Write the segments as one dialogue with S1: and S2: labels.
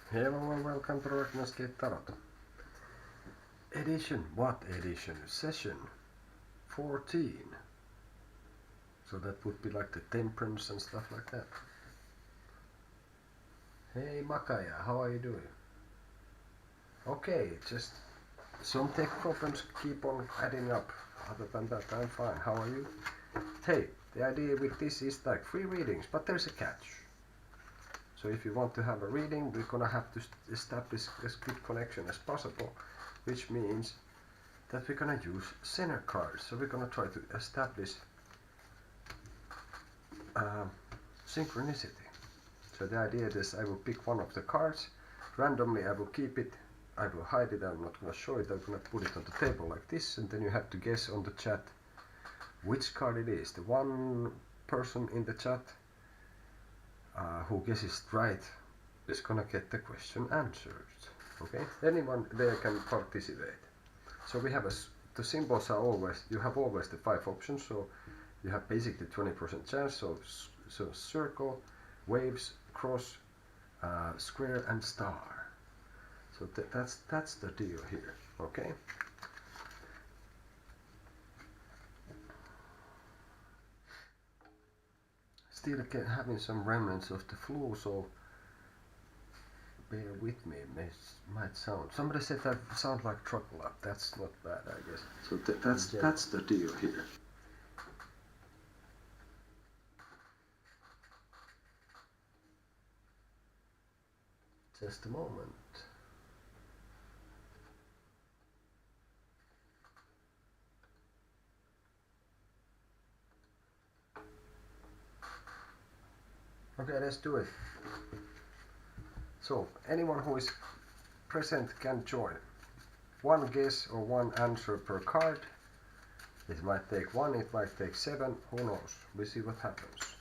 S1: Hello and welcome to Ragnar's Tarot. Edition, what edition? Session 14. So that would be like the temperance and stuff like that. Hey Makaya, how are you doing? Okay, just some tech problems keep on adding up. Other than that, I'm fine. How are you? Hey, the idea with this is like free readings, but there's a catch. So if you want to have a reading, we're gonna have to establish as good connection as possible, which means that we're gonna use center cards. So we're gonna try to establish synchronicity. So the idea is I will pick one of the cards, randomly I will keep it, I will hide it, I'm not gonna show it, I'm gonna put it on the table like this, and then you have to guess on the chat which card it is. The one person in the chat who guesses right is gonna get the question answered. Okay, anyone there can participate. So we have the symbols are always, you have always the 5 options, so you have basically 20% chance. So circle, waves, cross, square and star. So that's the deal here. Okay. Still having some remnants of the flu, so bear with me. It might sound. Somebody said I sound like Truckle Up. That's not bad, I guess. So that's the deal here. Just a moment. Okay, let's do it. So anyone who is present can join. One guess or one answer per card. It might take 1, it might take 7, who knows? We see what happens.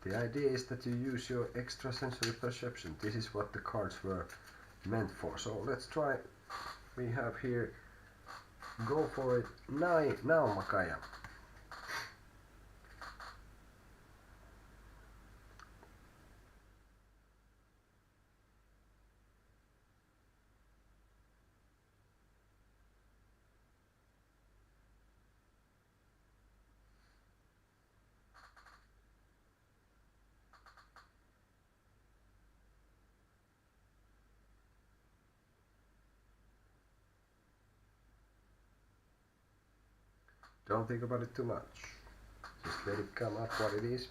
S1: The idea is that you use your extrasensory perception. This is what the cards were meant for. So let's try. We have here, go for it now Makaya. Don't think about it too much. Just let it come up what it is.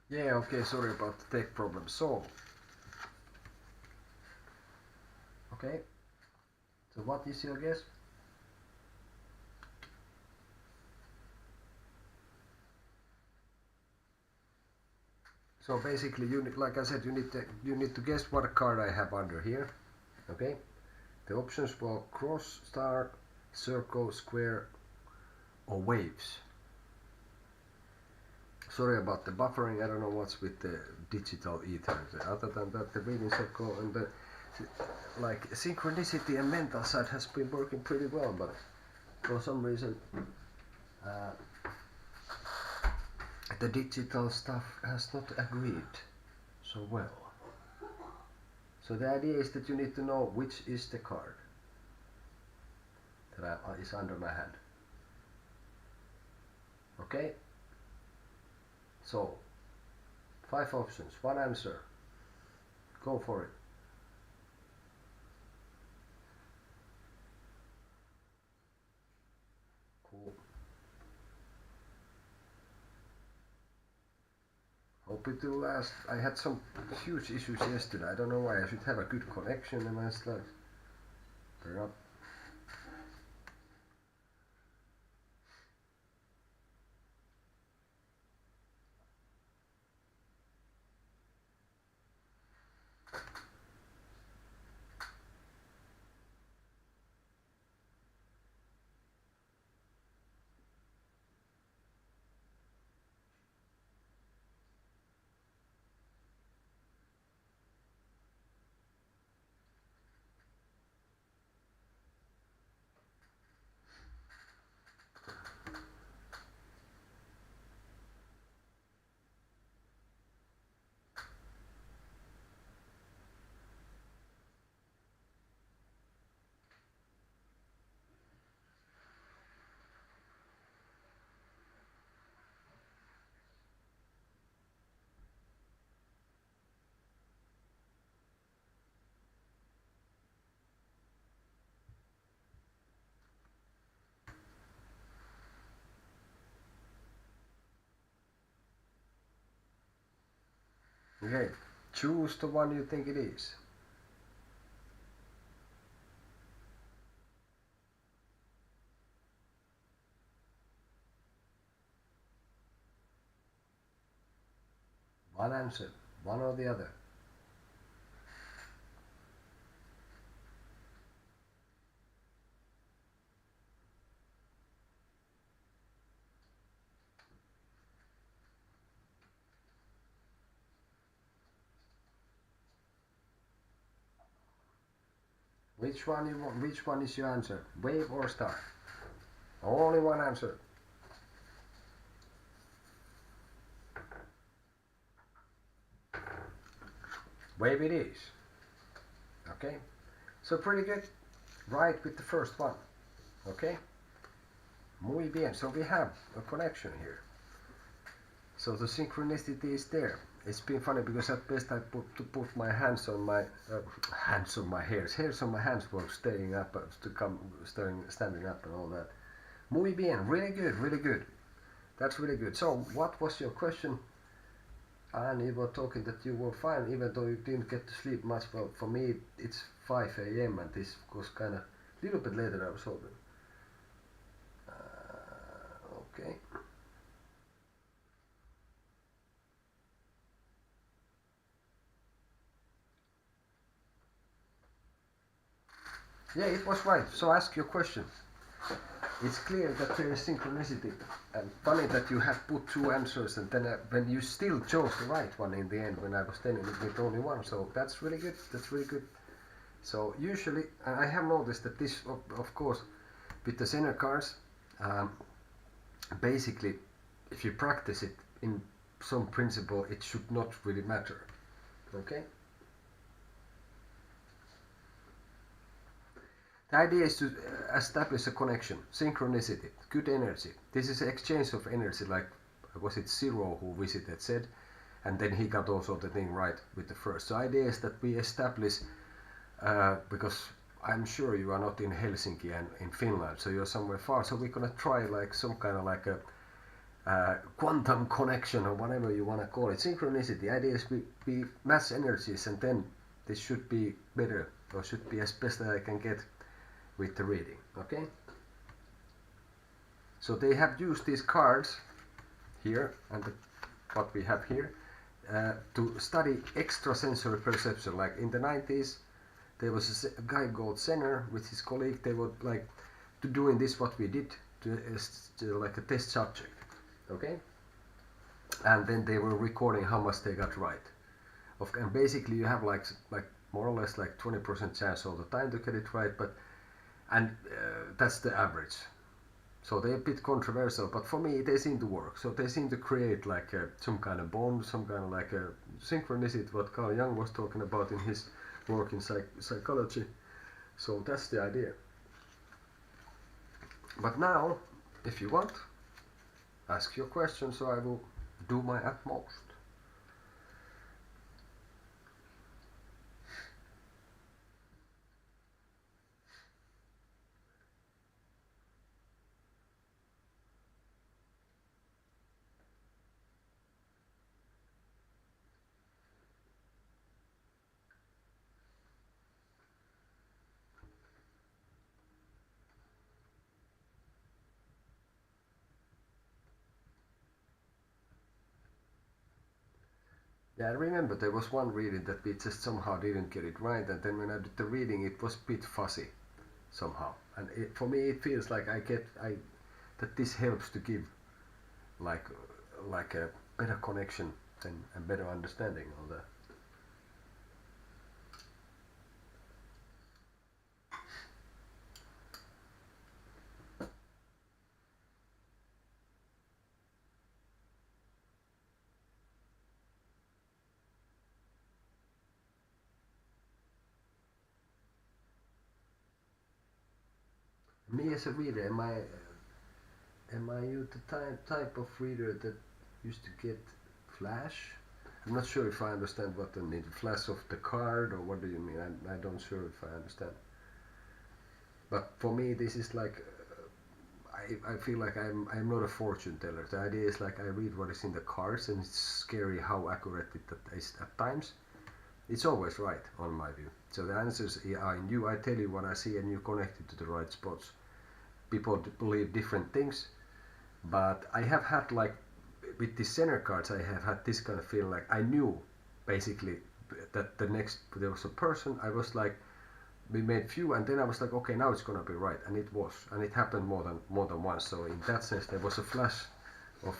S1: Yeah, okay, sorry about the tech problem. So, okay. So what is your guess? So basically, like I said, you need to guess what card I have under here. Okay. The options were cross, star, circle, square, or waves. Sorry about the buffering. I don't know what's with the digital ether. Other than that, the reading circle and the like synchronicity and mental side has been working pretty well, but for some reason the digital stuff has not agreed so well. So the idea is that you need to know which is the card that is under my hand. Okay? So, 5 options, 1 answer. Go for it. Cool. Hope hope it will last. I had some huge issues yesterday. I don't know why. I should have a good connection, and I was like, turn up. Okay, choose the one you think it is. One answer, one or the other. Which one you want? Which one is your answer? Wave or star? Only one answer. Wave it is. Okay, so pretty good. Right with the first one. Okay, muy bien. So we have a connection here. So the synchronicity is there. It's been funny because at best I put my hands on my hairs on my hands were staying up standing up and all that. Muy bien, really good, really good. That's really good. So what was your question? And you were talking that you were fine even though you didn't get to sleep much. Well, for me it's 5 a.m. and this was kind of a little bit later I was hoping. Okay. Yeah, it was right. So ask your question. It's clear that there is synchronicity, and funny that you have put two answers and then when you still chose the right one in the end when I was telling it with only one. So that's really good. That's really good. So usually, I have noticed that this, of course, with the center cards, basically, if you practice it in some principle, it should not really matter. Okay. The idea is to establish a connection, synchronicity, good energy. This is an exchange of energy, like was it Zero who visited said, and then he got also the thing right with the first. So the idea is that we establish, because I'm sure you are not in Helsinki and in Finland, so you're somewhere far. So we're gonna try like some kind of like a quantum connection or whatever you want to call it. Synchronicity. The idea is we match energies, and then this should be better, or should be as best as I can get with the reading. Okay, so they have used these cards here and what we have here to study extrasensory perception. Like in the 90s there was a guy called Senner with his colleague. They were like to doing this what we did to like a test subject. Okay, and then they were recording how much they got right. And basically you have like more or less like 20% chance all the time to get it right, but that's the average. So they're a bit controversial, but for me they seem to work. So they seem to create like some kind of bond, some kind of like a synchronicity, what Carl Jung was talking about in his work in psychology. So that's the idea. But now, if you want, ask your question, so I will do my utmost. Yeah, I remember there was one reading that we just somehow didn't get it right, and then when I did the reading, it was a bit fuzzy somehow. And for me, it feels like that this helps to give like a better connection and better understanding of that. Me as a reader, am I you the type of reader that used to get flash? I'm not sure if I understand what the mean. Flash of the card, or what do you mean? I don't sure if I understand. But for me, this is like I feel like I'm not a fortune teller. The idea is like I read what is in the cards, and it's scary how accurate it is at times. It's always right on my view. So the answers are in you. I tell you what I see, and you connect it to the right spots. People believe different things, but I have had like with the center cards, I have had this kind of feeling like I knew basically that there was a person. I was like, we made few, and then I was like, okay, now it's gonna be right, and it was, and it happened more than once. So in that sense, there was a flash of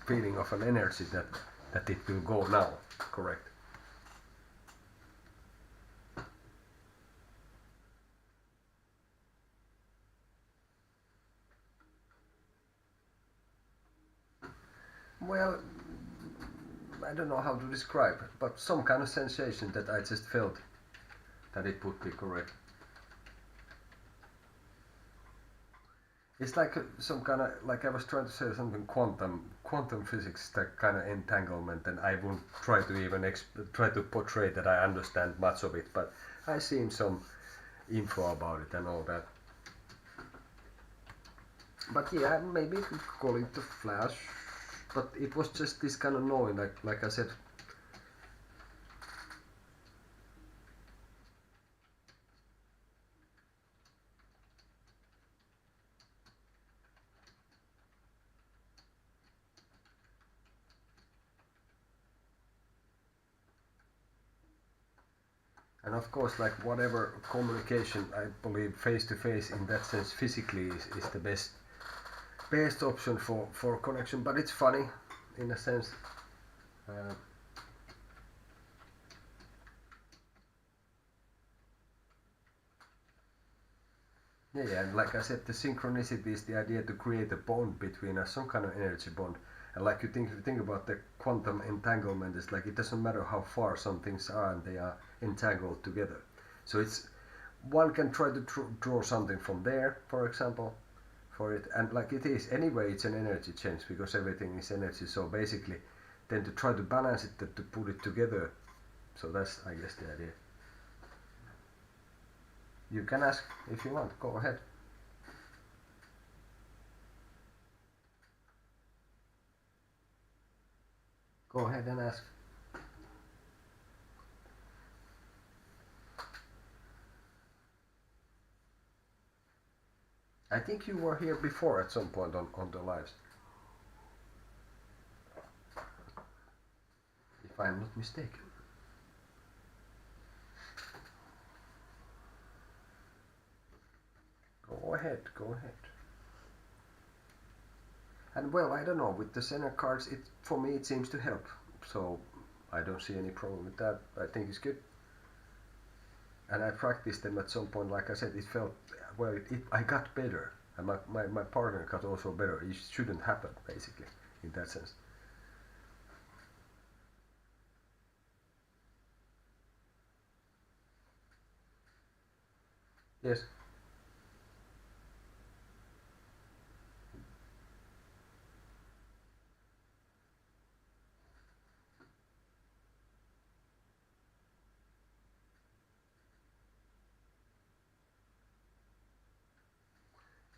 S1: feeling of an energy that it will go now. Correct. Well, I don't know how to describe, but some kind of sensation that I just felt that it would be correct. It's like some kind of, like I was trying to say something quantum physics, that kind of entanglement, and I won't try to even try to portray that I understand much of it, but I seen some info about it and all that. But yeah, maybe we could call it the flash, but it was just this kind of knowing, like I said. And of course, like whatever communication, I believe face to face in that sense physically is the best option for connection. But it's funny in a sense. Uh, yeah, and like I said, the synchronicity is the idea to create a bond between us, some kind of energy bond. And like you think about the quantum entanglement, it's like it doesn't matter how far some things are, and they are entangled together. So it's one can try to draw something from there, for example, for it, and like it is anyway, it's an energy change because everything is energy. So basically, then to try to balance it, to put it together. So that's, I guess, the idea. You can ask if you want. Go ahead. Go ahead and ask. I think you were here before at some point on the lives. If I'm not mistaken. Go ahead, go ahead. And well, I don't know, with the center cards, for me it seems to help. So I don't see any problem with that. I think it's good. And I practiced them at some point. Like I said, it felt, well, I got better. And my partner got also better. It shouldn't happen, basically, in that sense. Yes.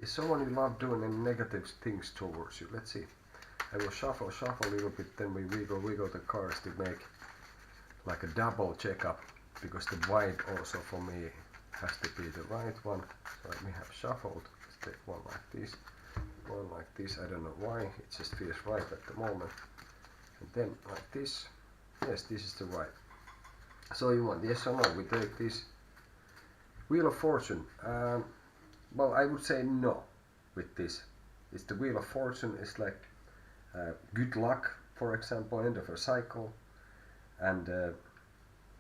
S1: Is someone you love doing any negative things towards you? Let's see. I will shuffle a little bit, then we wiggle the cards to make like a double checkup, because the white also for me has to be the right one. So let me have shuffled. Let's take one like this, one like this. I don't know why, it just feels right at the moment. And then like this. Yes, this is the right. So you want yes or no? We take this Wheel of Fortune. Well, I would say no with this. It's the Wheel of Fortune. It's like good luck, for example, end of a cycle, and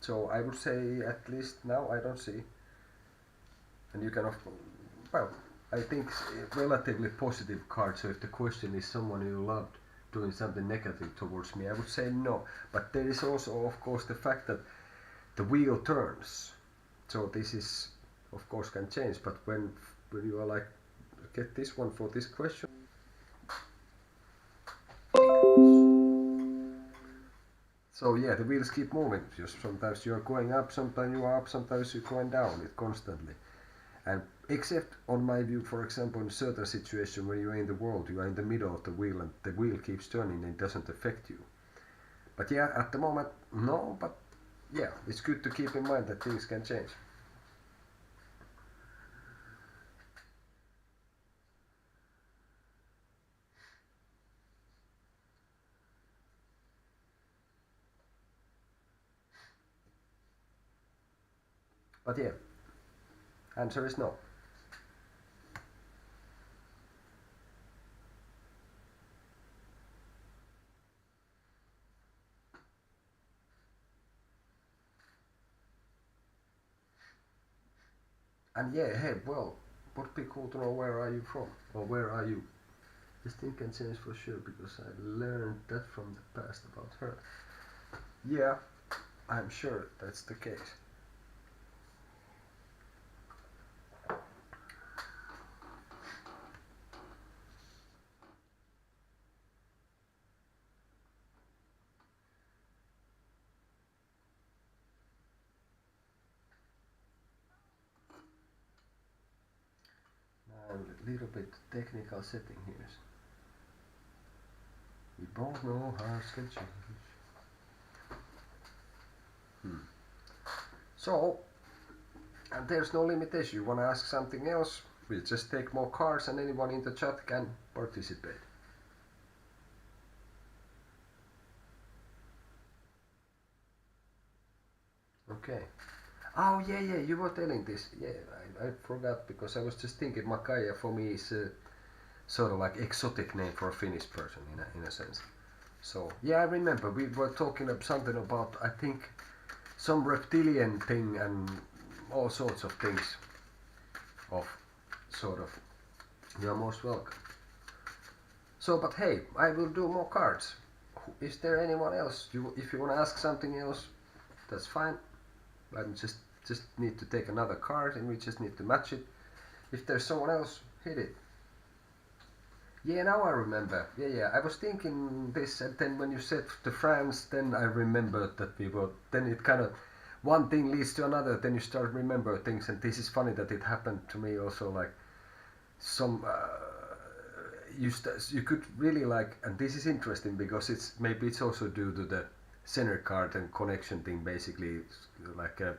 S1: so I would say at least now I don't see. And you can well, I think relatively positive card. So if the question is someone you loved doing something negative towards me, I would say no. But there is also, of course, the fact that the wheel turns. So this is, of course, can change. But when you are like, get this one for this question. So yeah, the wheels keep moving. Just sometimes you are going up, sometimes you are up, sometimes you're going down. It constantly. And except on my view, for example, in a certain situation where you are in the world, you are in the middle of the wheel and the wheel keeps turning and it doesn't affect you. But yeah, at the moment, no, but yeah, it's good to keep in mind that things can change. But yeah, answer is no. And yeah, hey, well, would be cool to know where are you from, or where are you? This thing can change for sure because I learned that from the past about her. Yeah, I'm sure that's the case. Now a little bit technical setting here. We both know how can change. So, and there's no limitation. You want to ask something else? We just take more cards and anyone in the chat can participate. Okay. Oh yeah, yeah, you were telling this. Yeah, I forgot because I was just thinking Makaja for me is sort of like exotic name for a Finnish person in a sense. So yeah, I remember we were talking of something about I think some reptilian thing and all sorts of things of sort of. You're most welcome. So, but hey, I will do more cards. Is there anyone else? If you want to ask something else, that's fine. I just need to take another card and we just need to match it. If there's someone else, hit it. Yeah, now I remember. Yeah, I was thinking this, and then when you said the France, then I remembered that we were. Then it kind of one thing leads to another. Then you start remember things, and this is funny that it happened to me also. Like some you could really like, and this is interesting because maybe it's also due to the center card and connection thing. Basically, it's like a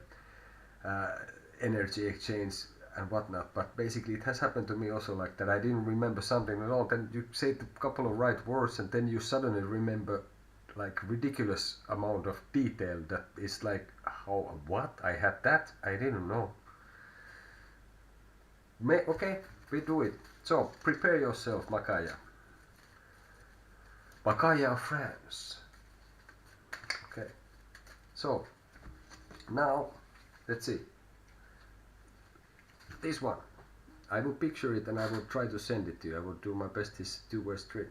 S1: energy exchange and whatnot, but basically it has happened to me also like that I didn't remember something at all, then you say a couple of right words and then you suddenly remember like ridiculous amount of detail that is like, how, what, I had that, I didn't know. Okay, we do it. So prepare yourself, Makaya. Makaya of France. Okay, so now let's see this one. I will picture it and I will try to send it to you. I will do my best. This two-way street.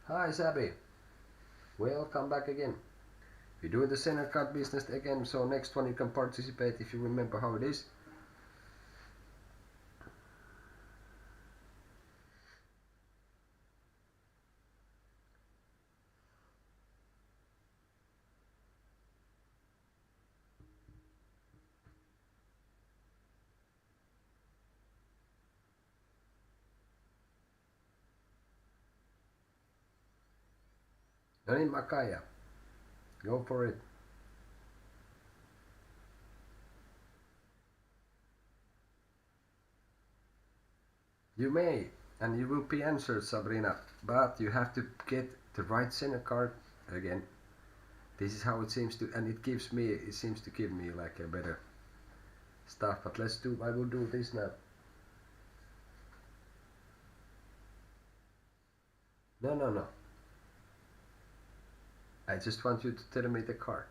S1: Hi Sabi, welcome back again. We're doing the center card business again, so next one you can participate if you remember how it is. No niin, Makaya. Go for it. You may, and you will be answered, Sabrina, but you have to get the right center card again. This is how it seems to, and it seems to give me like a better stuff, but I will do this now. No, no, no. I just want you to tell me the card.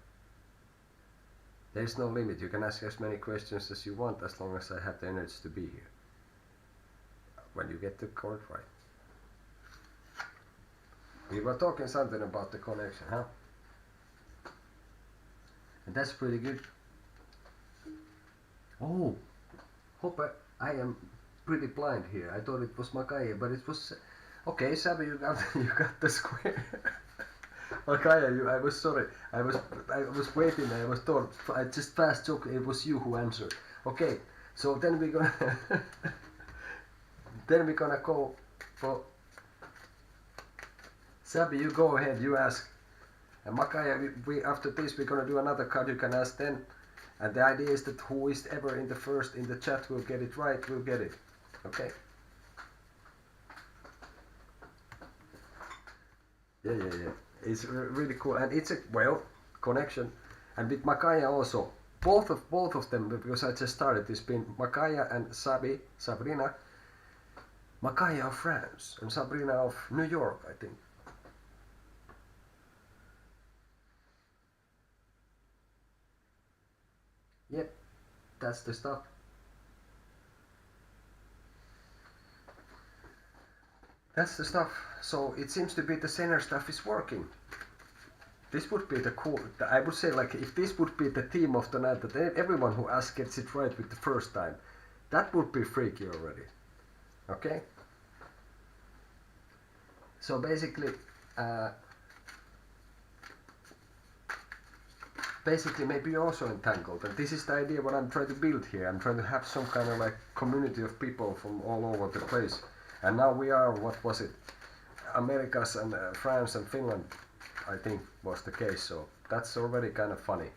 S1: There's no limit. You can ask as many questions as you want as long as I have the energy to be here. When you get the card right. We were talking something about the connection, huh? And that's pretty good. Oh, hope I am pretty blind here. I thought it was Makaya, but it was... Okay, Sabi, you got you got the square. Makaya, I was sorry. I was waiting. I was told. I just fast joke. It was you who answered. Okay, so then we're gonna go for Sabi. You go ahead. You ask. And Makaya, we after this we're gonna do another card. You can ask then. And the idea is that who is ever in the chat will get it right. Will get it. Okay. Yeah. It's really cool, and it's a connection. And with Makaya also, both of them, because I just started. It's been Makaya and Sabrina. Makaya of France and Sabrina of New York, I think. Yep, that's the stuff. That's the stuff. So it seems to be the center stuff is working. This would be the cool. I would say like if this would be the theme of the night, that everyone who asks gets it right with the first time, that would be freaky already. Okay. So basically, maybe you're also entangled, and this is the idea what I'm trying to build here. I'm trying to have some kind of like community of people from all over the place. And now we are, what was it, Americas and France and Finland, I think was the case, so that's already kind of funny.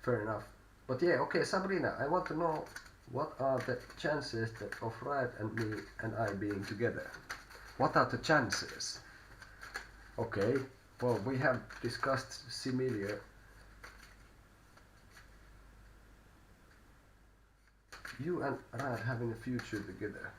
S1: Fair enough. But yeah, okay, Sabrina, I want to know what are the chances that of Rad and me and I being together? What are the chances? Okay, well, we have discussed similar. You and Rad having a future together.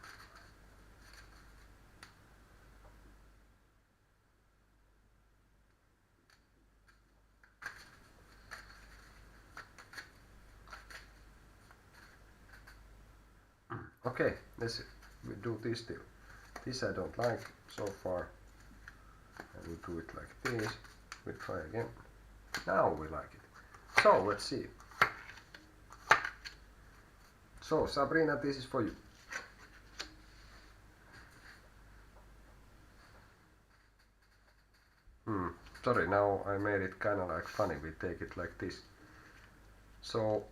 S1: Okay, let's do this deal. This I don't like so far. And we do it like this. We try again. Now we like it. So let's see. So Sabrina, this is for you. Sorry, now I made it kind of like funny. We take it like this. So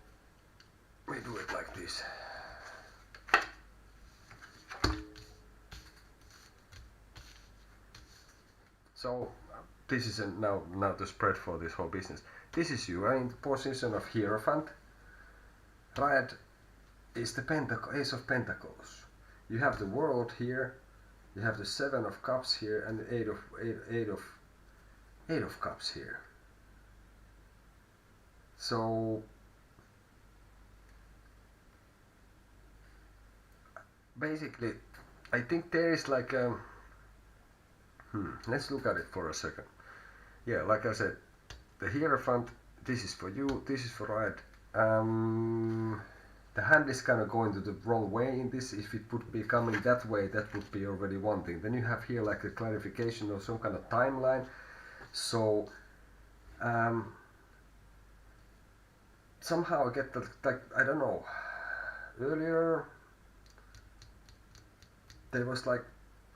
S1: we do it like this. So this is now the spread for this whole business. This is you are in the position of Hierophant. Riot is the Ace of Pentacles. You have the World here. You have the Seven of Cups here and the Eight of Cups here. So basically, I think there is like a. Let's look at it for a second. Yeah, like I said, the Hierophant, this is for you, this is for Riot. The hand is kind of going to the wrong way in this. If it would be coming that way, that would be already one thing. Then you have here like a clarification of some kind of timeline. So somehow I get that, like, I don't know, earlier there was like,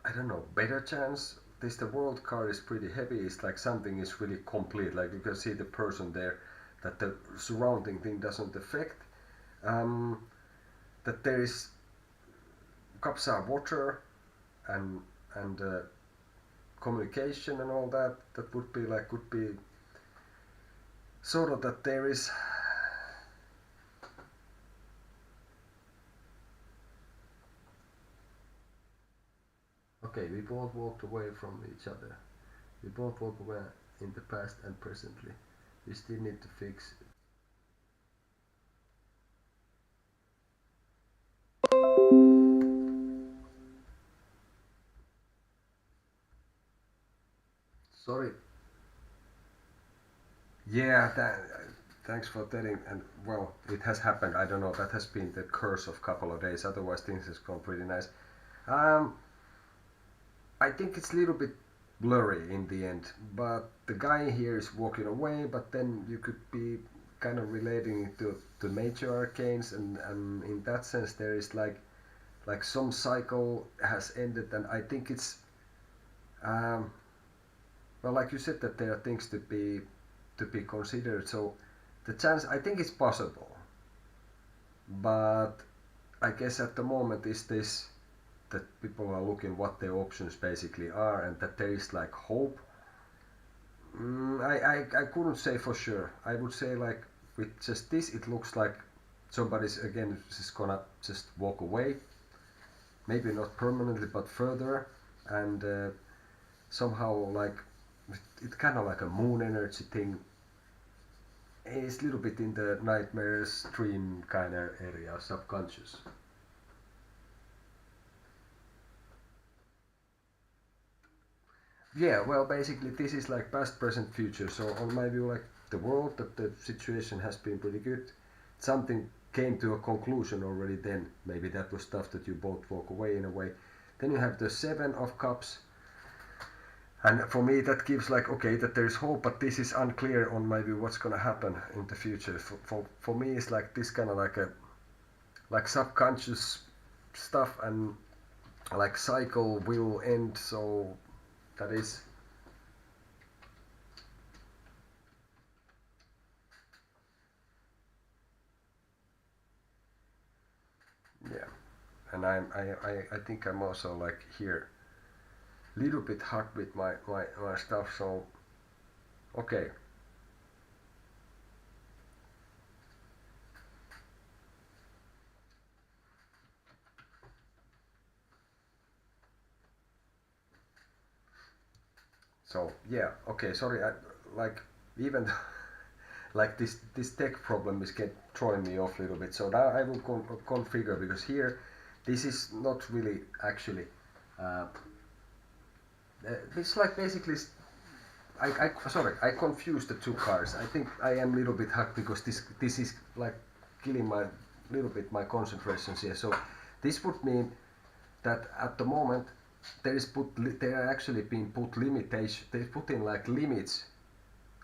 S1: I don't know, better chance. The World card is pretty heavy. It's like something is really complete. Like you can see the person there, that the surrounding thing doesn't affect. That there is cups are water, and communication and all that, that would be like, could be sort of that there is, okay, we both walked away from each other. We both walk away in the past and presently. We still need to fix. Sorry. Yeah, thanks for telling. And well, it has happened. I don't know. That has been the curse of couple of days. Otherwise, things has gone pretty nice. Um, I think it's a little bit blurry in the end. But the guy here is walking away. But then you could be kind of relating it to major arcanes, and in that sense, there is like some cycle has ended, and I think it's um, well, like you said, that there are things to be considered. So the chance, I think it's possible, but I guess at the moment is this, that people are looking what their options basically are, and that there is like hope. I couldn't say for sure. I would say like with just this, it looks like somebody's again just gonna just walk away. Maybe not permanently, but further, and somehow like it's kind of like a moon energy thing. It's a little bit in the nightmares, dream kind of area, subconscious. Yeah, well, basically this is like past, present, future. So on my view, like the world, that the situation has been pretty good. Something came to a conclusion already then. Maybe that was stuff that you both walk away in a way. Then you have the Seven of Cups. And for me, that gives like, okay, that there is hope, but this is unclear on maybe what's gonna happen in the future. For me, it's like this kind of like a like subconscious stuff, and like cycle will end. So that is, yeah. And I think I'm also like here little bit hard with my stuff. So okay. So yeah, okay, sorry, like even like this tech problem is get throwing me off a little bit. So now I will configure, because here this is not really actually uh, it's like basically I sorry, I confused the two cards. I think I am a little bit hacked, because this is like killing my little bit my concentrations here. So this would mean that at the moment there is there are actually being put limitation. They put in like limits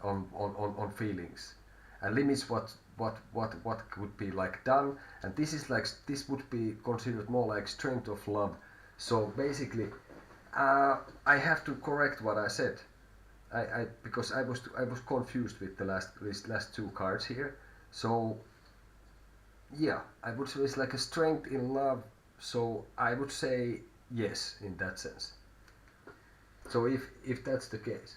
S1: on feelings, and limits what could be like done. And this is like, this would be considered more like strength of love. So basically, I have to correct what I said. Because I was confused with the last two cards here. So yeah, I would say it's like a strength in love. So I would say yes in that sense. So if that's the case,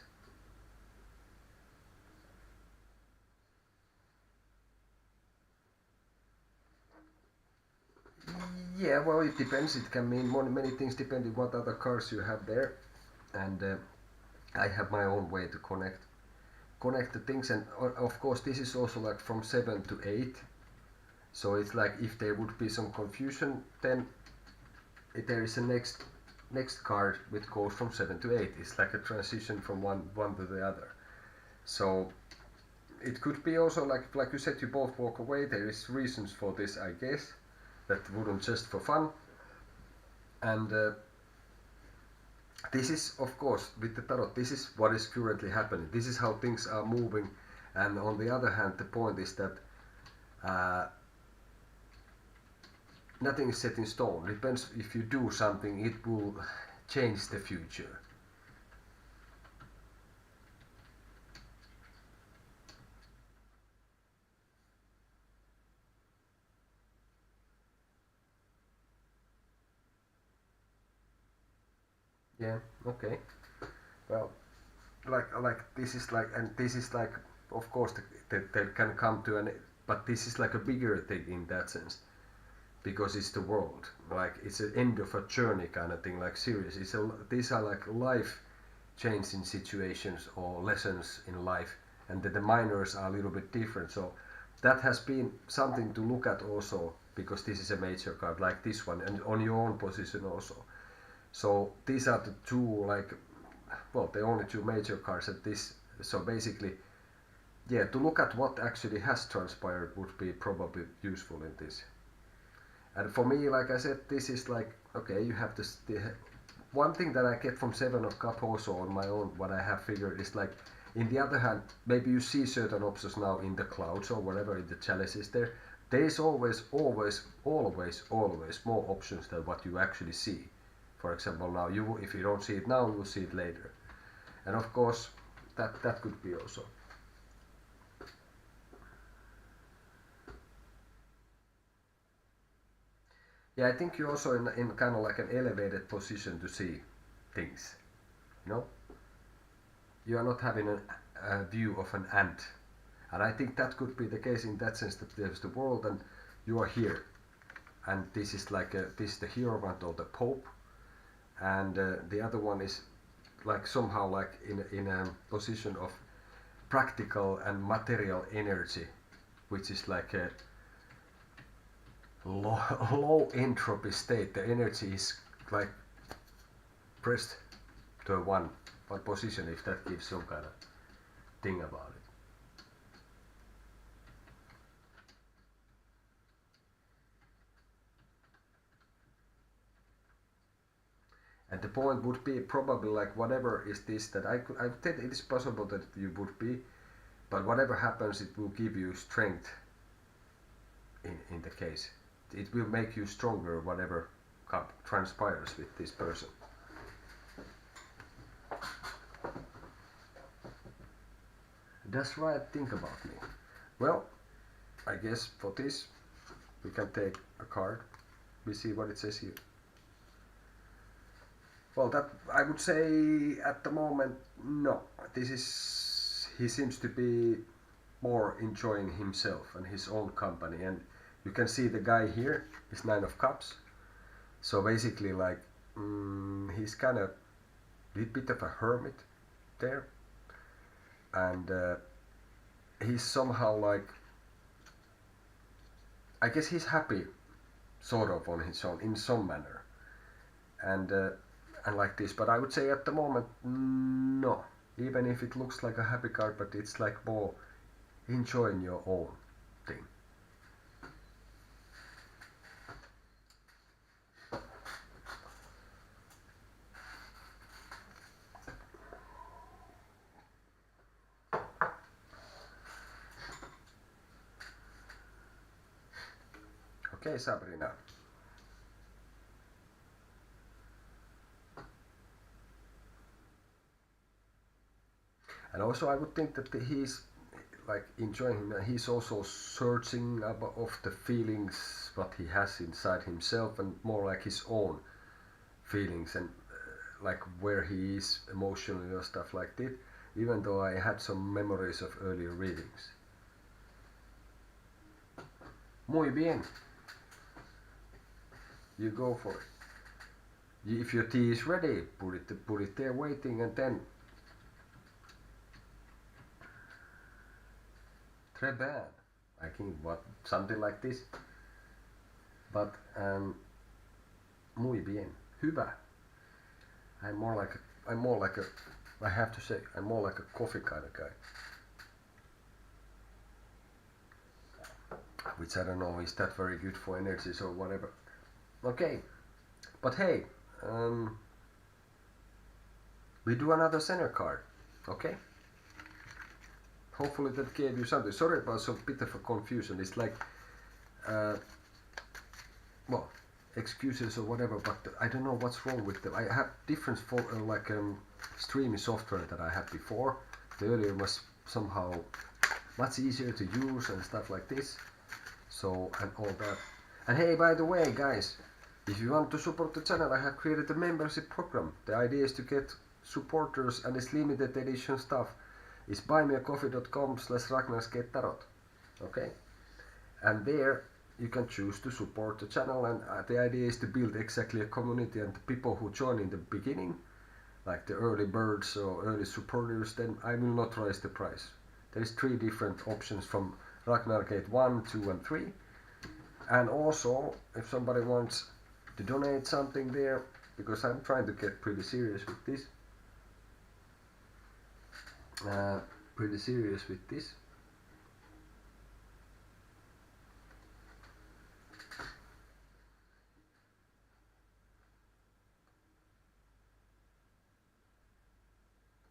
S1: yeah, well, it depends. It can mean many things depending what other cards you have there, and I have my own way to connect the things. And of course, this is also like from 7 to 8. So it's like if there would be some confusion, then there is a next card which goes from 7 to 8. It's like a transition from one to the other. So it could be also like you said, you both walk away. There is reasons for this, I guess. That wouldn't just for fun. And this is, of course, with the tarot, this is what is currently happening. This is how things are moving. And on the other hand, the point is that uh, nothing is set in stone. Depends, if you do something, it will change the future. Yeah, okay. Well, like this is like, and this is like, of course they can come to an, but this is like a bigger thing in that sense, because it's the world, like it's an end of a journey kind of thing, like serious. These are like life changing situations or lessons in life, and the minors are a little bit different. So that has been something to look at also, because this is a major card like this one, and on your own position also. So these are the two, like, well, the only two major cards at this. So basically, yeah, to look at what actually has transpired would be probably useful in this. And for me, like I said, this is like, okay, you have to. One thing that I get from Seven of Cups also on my own, what I have figured is like, in the other hand, maybe you see certain options now in the clouds or whatever in the chalices there. There is always more options than what you actually see. For example, now if you don't see it now, you will see it later. And of course, that could be also. Yeah, I think you're also in kind of like an elevated position to see things. You know, you are not having a view of an ant, and I think that could be the case in that sense, that there's the world and you are here, and this is like this is the hierophant or the Pope, and the other one is like somehow like in a position of practical and material energy, which is like a low entropy state. The energy is like pressed to a one position, if that gives some kind of thing about it. And the point would be probably like, whatever is this that I think it is possible that you would be, but whatever happens, it will give you strength in the case. It will make you stronger, whatever transpires with this person. That's right, think about me. Well, I guess for this we can take a card. We see what it says here. Well, that I would say at the moment, no. He seems to be more enjoying himself and his own company, and you can see the guy here is Nine of Cups. So basically, like, he's kind of a bit of a hermit there, and he's somehow like, I guess he's happy, sort of on his own in some manner, and like this. But I would say at the moment, no. Even if it looks like a happy card, but it's like more enjoying your own thing. Okay, Sabrina. And also I would think that he's like enjoying him. He's also searching of the feelings what he has inside himself, and more like his own feelings, and like where he is emotionally or stuff like that. Even though I had some memories of earlier readings. Muy bien. You go for it. If your tea is ready, put it there waiting, and then. Très bien. I think something like this. But muy bien. Hyvä. I'm more like a. I have to say, I'm more like a coffee kind of guy. Which I don't know, is that very good for energies or whatever. Okay, but hey, we do another center card, okay? Hopefully that gave you something. Sorry about some bit of a confusion. It's like, well, excuses or whatever, but I don't know what's wrong with them. I have different streaming software that I had before. The earlier was somehow much easier to use and stuff like this. So, and all that. And hey, by the way, guys, if you want to support the channel, I have created a membership program. The idea is to get supporters and its limited edition stuff is buymeacoffee.com/RagnarSkateTarot. Okay, and there you can choose to support the channel, and the idea is to build exactly a community, and the people who join in the beginning, like the early birds or early supporters, then I will not raise the price. There is 3 different options from Ragnar Gate 1, 2 and 3. And also, if somebody wants to donate something there, because I'm trying to get pretty serious with this.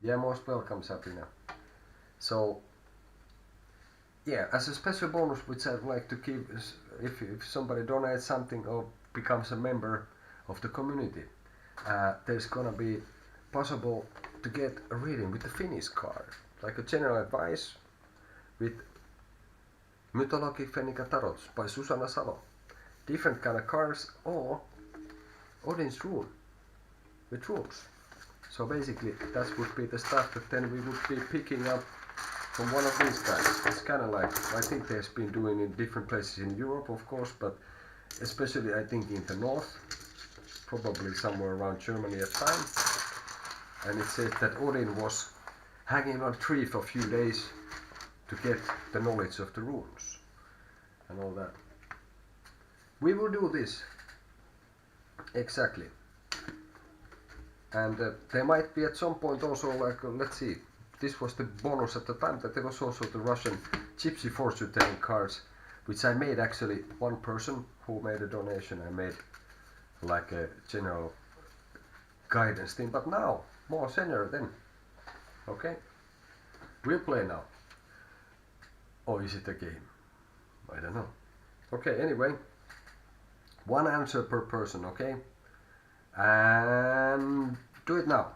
S1: Yeah, most welcome, Sabrina. So, yeah, as a special bonus, which I'd like to give, is if somebody donates something or becomes a member of the community, there's gonna be possible to get a reading with the Finnish card, like a general advice with Mythology Fenica Tarot by Susanna Salo. Different kind of cards or Odin's rune with runes. So basically that would be the stuff that then we would be picking up from one of these guys. It's kind of like, I think there's been doing in different places in Europe, of course, but especially I think in the north, probably somewhere around Germany at time. And it said that Odin was hanging on a tree for a few days to get the knowledge of the runes and all that. We will do this exactly. And there might be at some point also, like, let's see, this was the bonus at the time, that there was also the Russian Gypsy fortune telling cards, which I made actually, one person who made a donation, I made like a general guidance thing, but now, more senior then. Okay, we'll play now. Or is it a game? I don't know. Okay, anyway, 1 answer per person, okay? And do it now.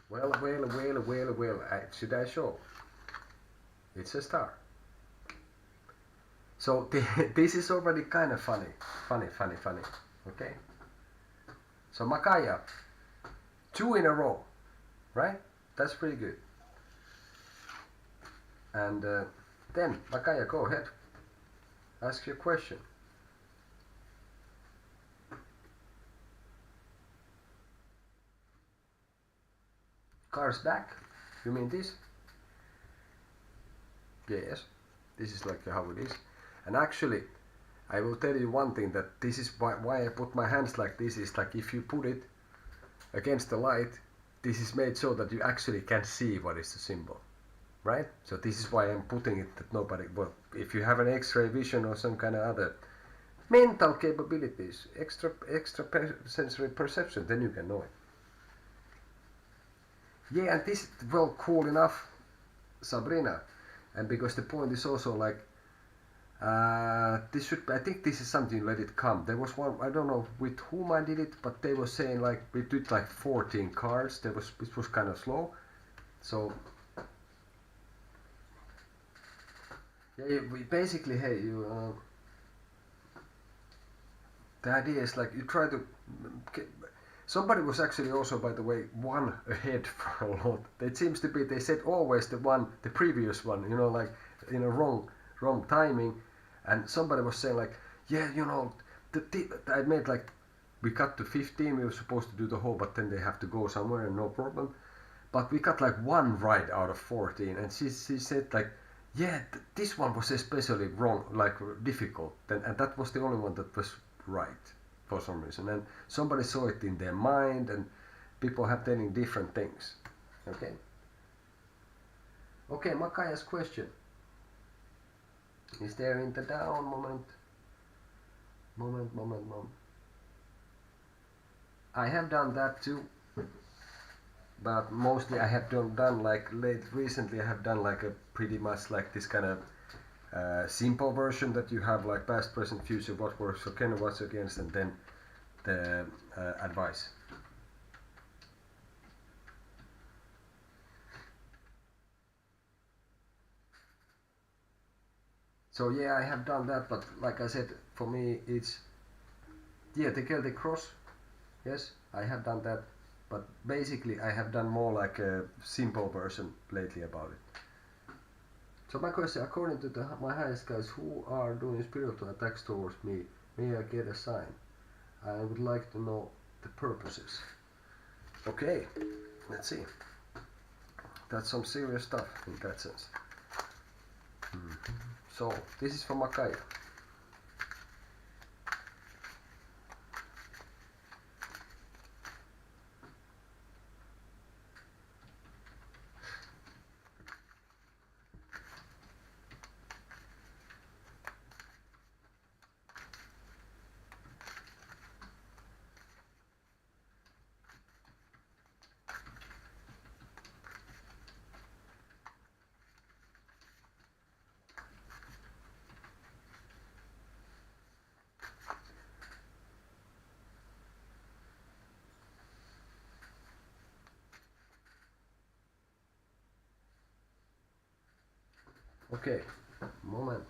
S1: Well, should I show? It's a star. So this is already kind of funny. Okay. So Makaya, 2 in a row, right? That's pretty good. And then Makaya, go ahead. Ask your question. Car's back. You mean this? Yes. This is like how it is. And actually, I will tell you one thing, that this is why I put my hands like this, is like if you put it against the light, this is made so that you actually can see what is the symbol, right? So this is why I'm putting it that nobody, well, if you have an X-ray vision or some kind of other mental capabilities, extra sensory perception, then you can know it. Yeah, and this, well, cool enough, Sabrina, and because the point is also like, this should, I think this is something, let it come. There was one, I don't know with whom I did it, but they were saying like we did like 14 cards. It was kind of slow. So yeah, we basically, hey, you the idea is like you try to somebody was actually also, by the way, 1 ahead for a lot. It seems to be, they said always the previous one, you know, like in a wrong timing. And somebody was saying like, yeah, you know, I made like, we cut to 15, we were supposed to do the whole, but then they have to go somewhere and no problem. But we got like 1 right out of 14, and she said like, yeah, this one was especially wrong, like difficult, and that was the only one that was right for some reason. And somebody saw it in their mind, and people have telling different things. Okay. Okay, Makaya's question. Is there in the down moment? Moment. I have done that too, but mostly I have done like recently I have done like a pretty much like this kind of simple version that you have like past, present, future, what works for Ken, what's against, and then the advice. So yeah, I have done that, but like I said, for me it's the Celtic Cross. Yes, I have done that, but basically I have done more like a simple version lately about it. So my question, according to my highest guys who are doing spiritual attacks towards me, may I get a sign? I would like to know the purposes. Okay, let's see. That's some serious stuff in that sense. So, this is from Makai. Okay, moment.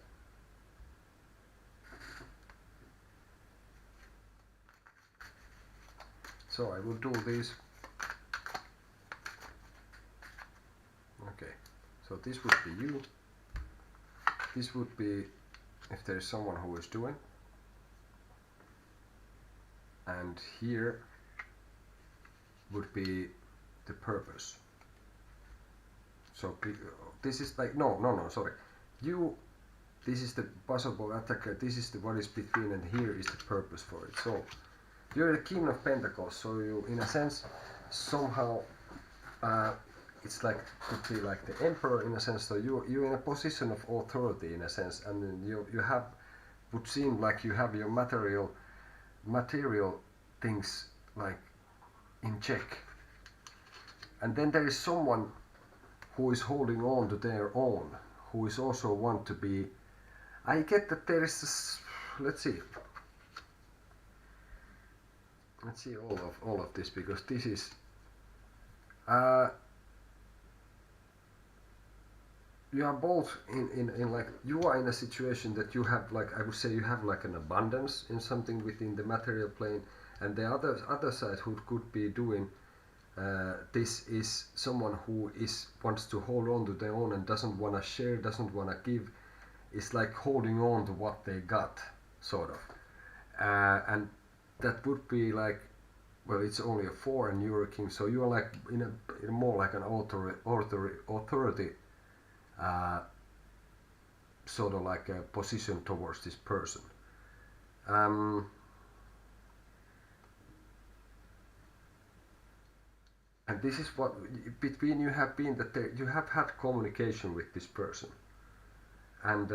S1: So I will do this. Okay, so this would be you. This would be if there is someone who is doing. And here would be the purpose. So this is like no, sorry. You. This is the possible attacker. This is the what is between, and here is the purpose for it. So you're the King of Pentacles. So you, in a sense, somehow, it's like could be like the Emperor in a sense. So you're in a position of authority in a sense, and then you have would seem like you have your material things like in check. And then there is someone who is holding on to their own, who is also want to be. I get that there is this, let's see all of this, because this is you are both in like you are in a situation that you have like I would say you have like an abundance in something within the material plane, and the other side who could be doing this is someone who wants to hold on to their own and doesn't want to share, doesn't want to give, is like holding on to what they got, sort of. And that would be like, well, it's only a 4 and you're a king, so you're like in a more like an authority sort of like a position towards this person. And this is what between you have been that you have had communication with this person, and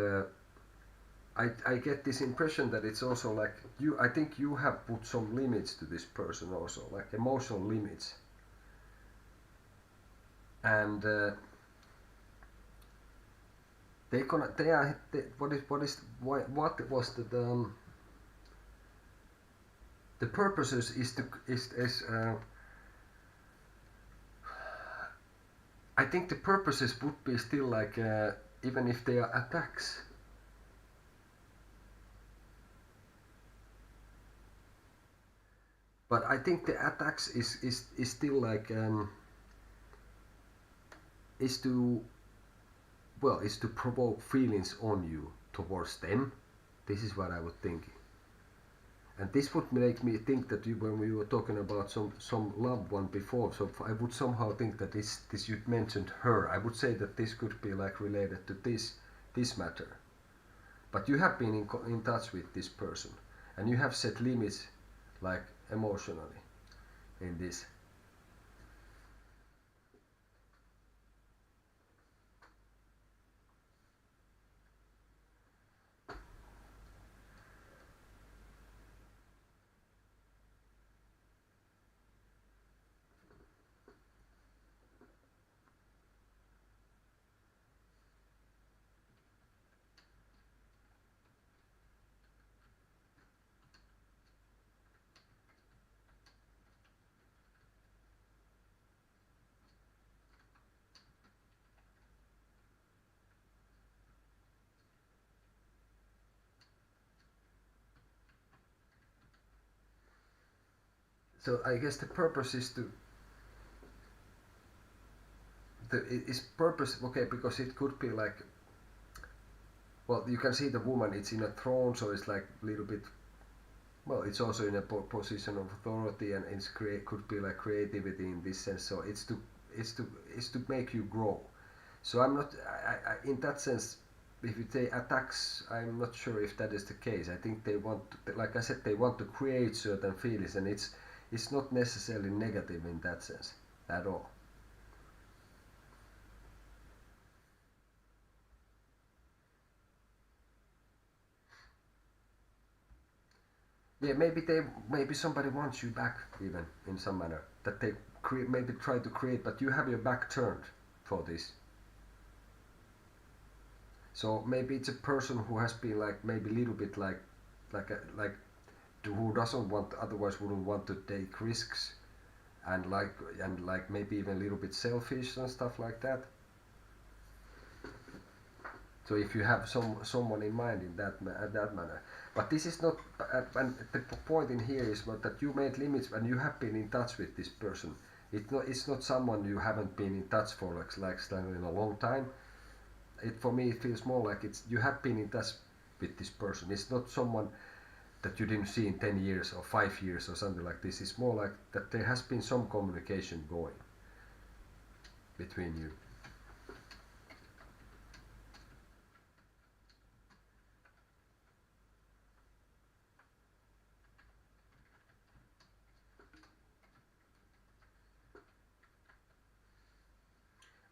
S1: I get this impression that it's also like I think you have put some limits to this person also, like emotional limits, and what was the purposes is I think the purposes would be still like even if they are attacks. But I think the attacks is still like is to provoke feelings on you towards them. This is what I would think. And this would make me think that when we were talking about some loved one before, so I would somehow think that this you mentioned her. I would say that this could be like related to this matter. But you have been in touch with this person, and you have set limits, like emotionally, in this. So I guess the purpose is to is purpose okay, because it could be like, well, you can see the woman, it's in a throne, so it's like a little bit, well, it's also in a position of authority, and it's could be like creativity in this sense. So it's to it's to make you grow. So I'm not in that sense. If you say attacks, I'm not sure if that is the case. I think they want, to, like I said, they want to create certain feelings, and it's not necessarily negative in that sense at all. Yeah, maybe somebody wants you back even in some manner, that they maybe try to create, but you have your back turned for this. So maybe it's a person who has been like maybe a little bit like who doesn't want, otherwise wouldn't want to take risks, and like maybe even a little bit selfish and stuff like that. So if you have someone in mind in that manner, but this is not. And the point in here is not that you made limits and you have been in touch with this person. It's not someone you haven't been in touch for like in a long time. For me it feels more like it's you have been in touch with this person. It's not someone that you didn't see in 10 years or 5 years or something like this. It's more like that there has been some communication going between you.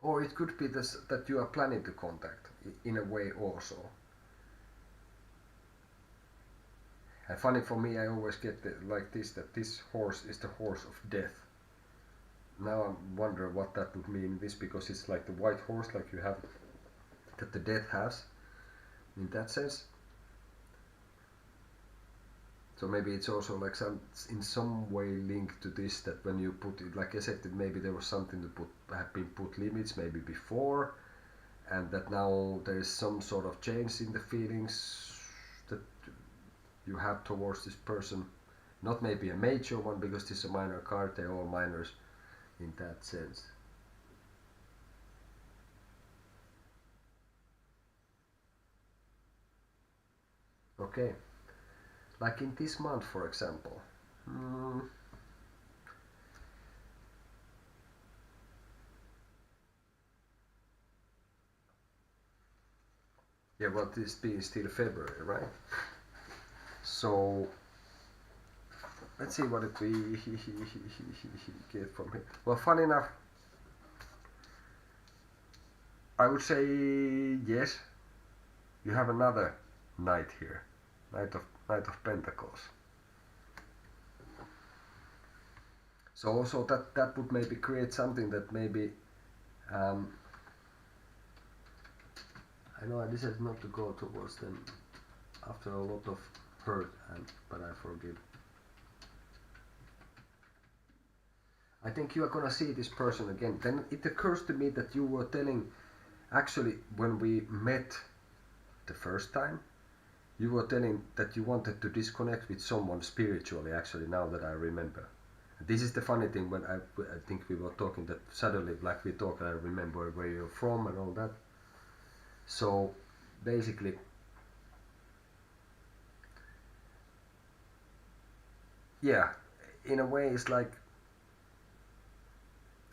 S1: Or it could be this, that you are planning to contact in a way also. And funny for me, I always get like this, that this horse is the horse of death. Now I wonder what that would mean in this, because it's like the white horse like you have, that the death has, in that sense. So maybe it's also like in some way linked to this, that when you put it, like I said, that maybe there was something to have been put limits maybe before, and that now there is some sort of change in the feelings that you have towards this person. Not maybe a major one, because this is a minor card, they're all minors in that sense. Okay, like in this month for example. Yeah, well, this being still February, right? So let's see what we get from here. Well, funny enough, I would say yes. You have another knight here, Knight of Pentacles. So also that would maybe create something that maybe I know I decided not to go towards them after a lot of hurt, but I forgive. I think you are gonna see this person again. Then it occurs to me that you were telling, actually, when we met the first time, you were telling that you wanted to disconnect with someone spiritually, actually, now that I remember. This is the funny thing, when I think we were talking, that suddenly, like we talk, I remember where you're from and all that. So basically, yeah, in a way it's like,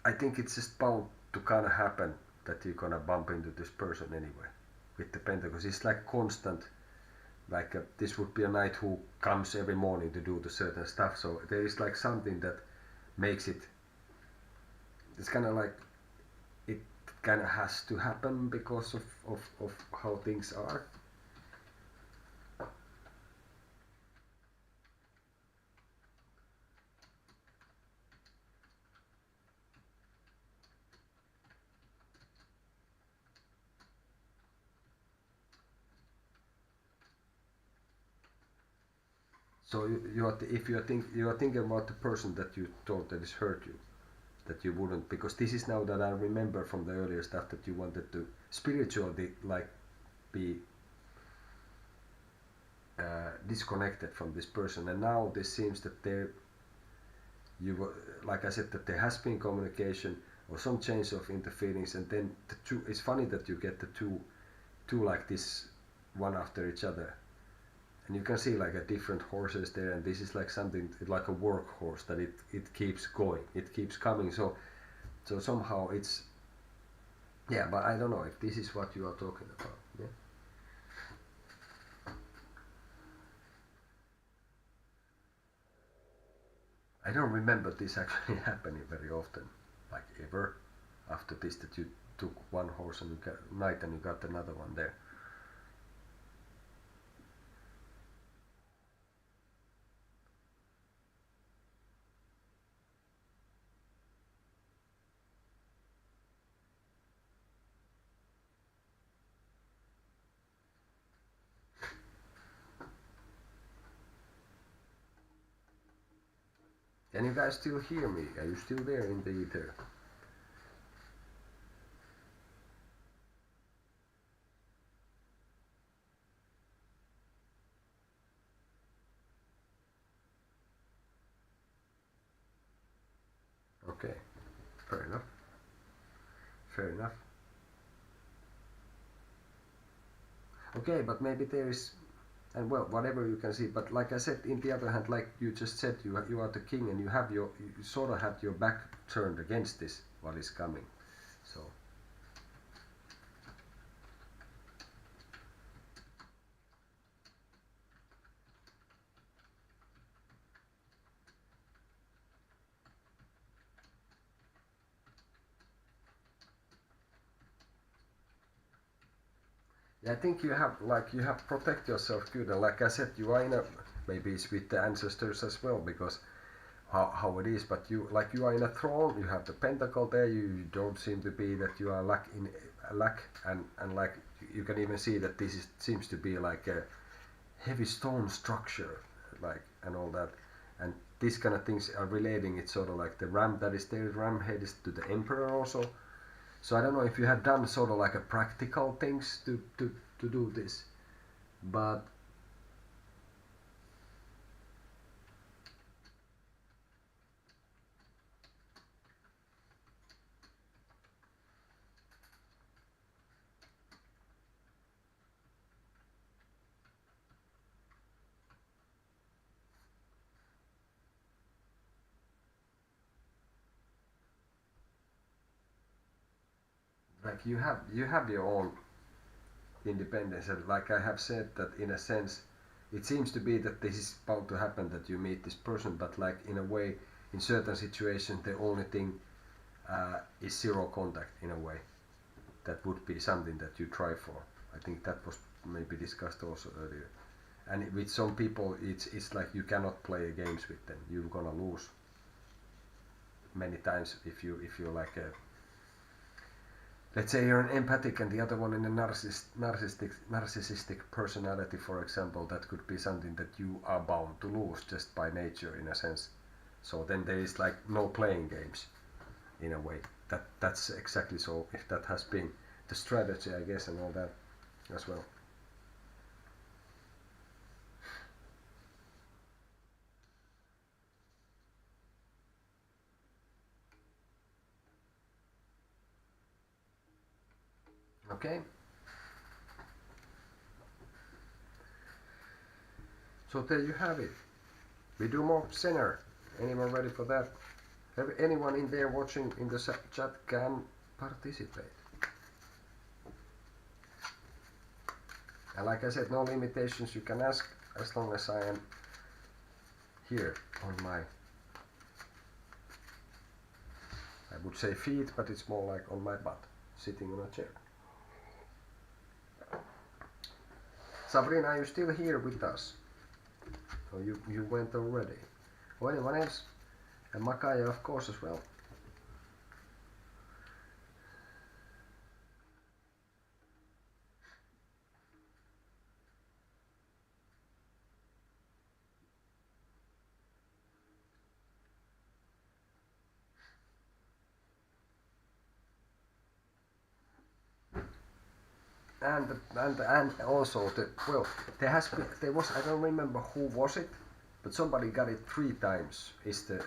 S1: I think it's just bound to kind of happen that you're gonna bump into this person anyway with the Pentacles. It's like constant, like this would be a knight who comes every morning to do the certain stuff. So there is like something that makes it, it's kind of like it kind of has to happen because of how things are. So if you are thinking about the person that you thought that has hurt you, that you wouldn't, because this is now that I remember from the earlier stuff, that you wanted to spiritually like be disconnected from this person, and now this seems that like I said, that there has been communication or some change of in the feelings, and then the two. It's funny that you get the two like this, one after each other, and you can see like a different horses there, and this is like something like a workhorse that it keeps going, it keeps coming. So somehow it's, yeah, but I don't know if this is what you are talking about. Yeah. I don't remember this actually happening very often, like ever. After this, that you took one horse and you got night and you got another one there. Can you guys still hear me? Are you still there in the ether? Okay, fair enough. Fair enough. Okay, but maybe there is, and well, whatever you can see. But like I said, in the other hand, like you just said, you are the king, and you sort of have your back turned against this what is coming. So yeah, I think you have protect yourself good, and like I said, you are in a, maybe it's with the ancestors as well, because how it is, but you are in a throne, you have the pentacle there, you don't seem to be that you are lack, and like you can even see that this seems to be like a heavy stone structure, like, and all that, and these kind of things are relating it sort of like the ram that is there, ram head is to the emperor also. So I don't know if you have done sort of like a practical things to do this, but like you have your own independence, and like I have said that in a sense it seems to be that this is bound to happen, that you meet this person, but like in a way in certain situations the only thing is zero contact in a way. That would be something that you try for. I think that was maybe discussed also earlier, and with some people it's like you cannot play games with them, you're gonna lose many times if you're like a, let's say you're an empathic and the other one in a narcissistic personality, for example, that could be something that you are bound to lose just by nature in a sense. So then there is like no playing games in a way. That's exactly so. If that has been the strategy, I guess, and all that as well. Okay. So there you have it. We do more center. Anyone ready for that? Anyone in there watching in the chat can participate. And like I said, no limitations. You can ask as long as I am here on my, I would say feet, but it's more like on my butt, sitting on a chair. Sabrina, are you still here with us? Or you went already? Or anyone else? And Makaya, of course, as well. And also well, there was, I don't remember who was it, but somebody got it 3 times. Is the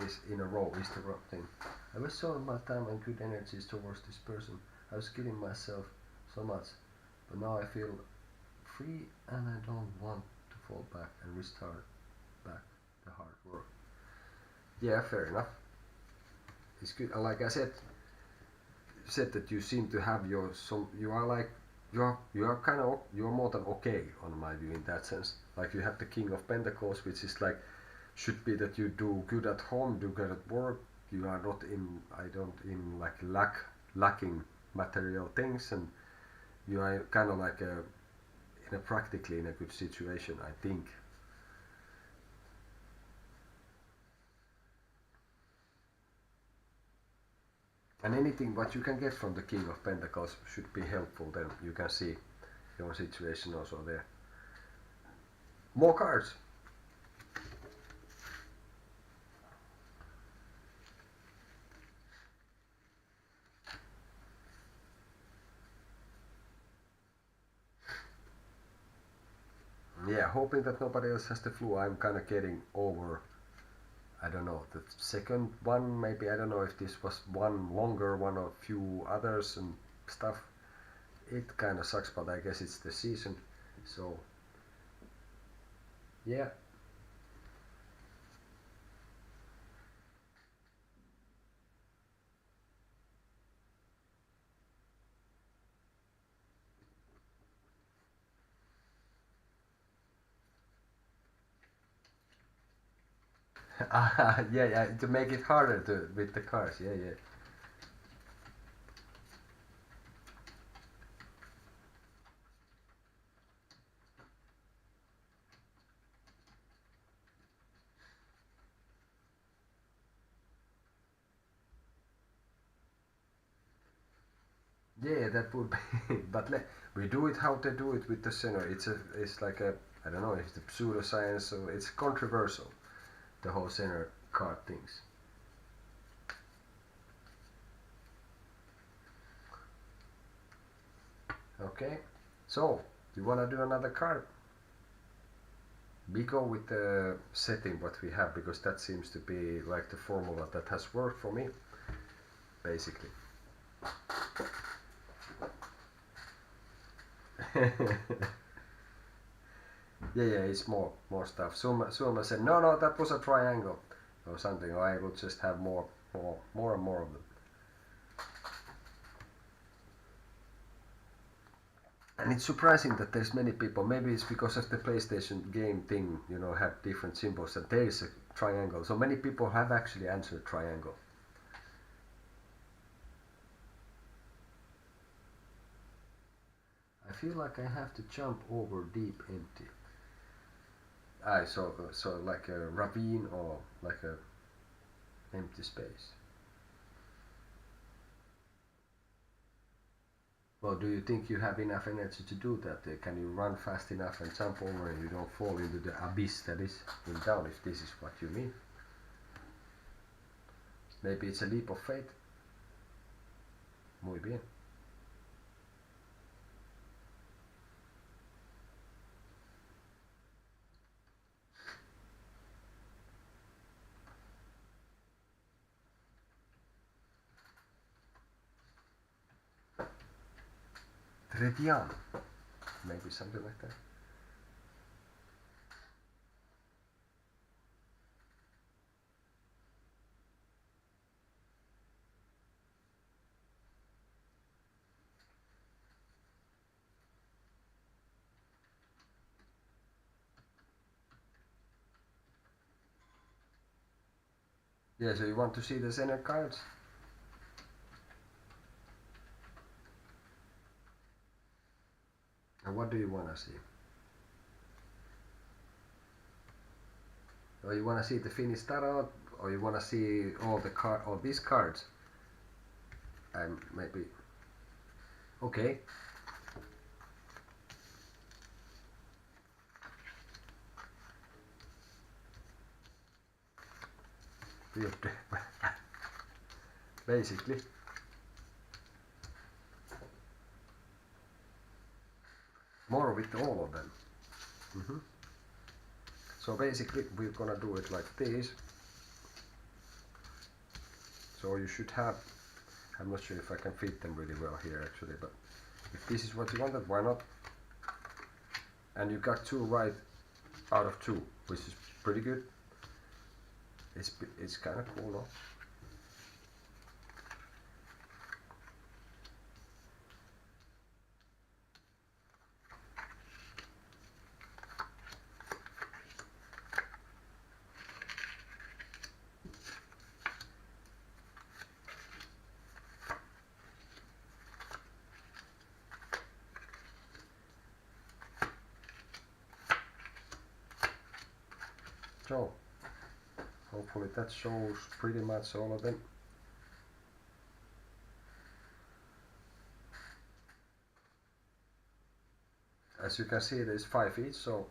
S1: is in a row is the wrong thing. I was so my time and good energies towards this person. I was killing myself so much, but now I feel free and I don't want to fall back and restart back the hard work. Yeah, fair enough. It's good. Like I said that you seem to have your some. You are like you are kind of you're more than okay on my view in that sense. Like you have the King of Pentacles, which is like should be that you do good at home, do good at work. You are not in like lacking material things, and you are kind of like in a practically in a good situation, I think. And anything what you can get from the King of Pentacles should be helpful. Then you can see your situation also there. More cards. Yeah, hoping that nobody else has the flu. I'm kind of getting over, I don't know, the second one maybe. I don't know if this was one longer one or a few others and stuff. It kind of sucks, but I guess it's the season. So, yeah. Yeah, yeah, to make it harder to with the cars. Yeah, yeah. Yeah, that would be. But we do it how they do it with the center. It's like a, I don't know, it's the pseudoscience. So it's controversial. The whole center card things. Okay, so you wanna do another card? We go with the setting what we have because that seems to be like the formula that has worked for me, basically. Yeah, it's more stuff. Suma said, no, that was a triangle or something. Or I will just have more and more of them. And it's surprising that there's many people. Maybe it's because of the PlayStation game thing, have different symbols. And there is a triangle. So many people have actually answered triangle. I feel like I have to jump over deep empty. So like a ravine or like a empty space. Well, do you think you have enough energy to do that? Can you run fast enough and jump over and you don't fall into the abyss that is in down, if this is what you mean? Maybe it's a leap of faith. Muy bien. Trediano. Maybe something like that. Yeah, so you want to see the center cards? And what do you want to see? Or you want to see the finished tarot? Or you want to see all these cards? And maybe... Okay. Basically. More with all of them. So basically we're gonna do it like this. So you should have, I'm not sure if I can fit them really well here actually, but if this is what you wanted, why not? And you got 2 right out of 2, which is pretty good. It's kind of cool, no? So hopefully that shows pretty much all of them. As you can see, there's 5 each, so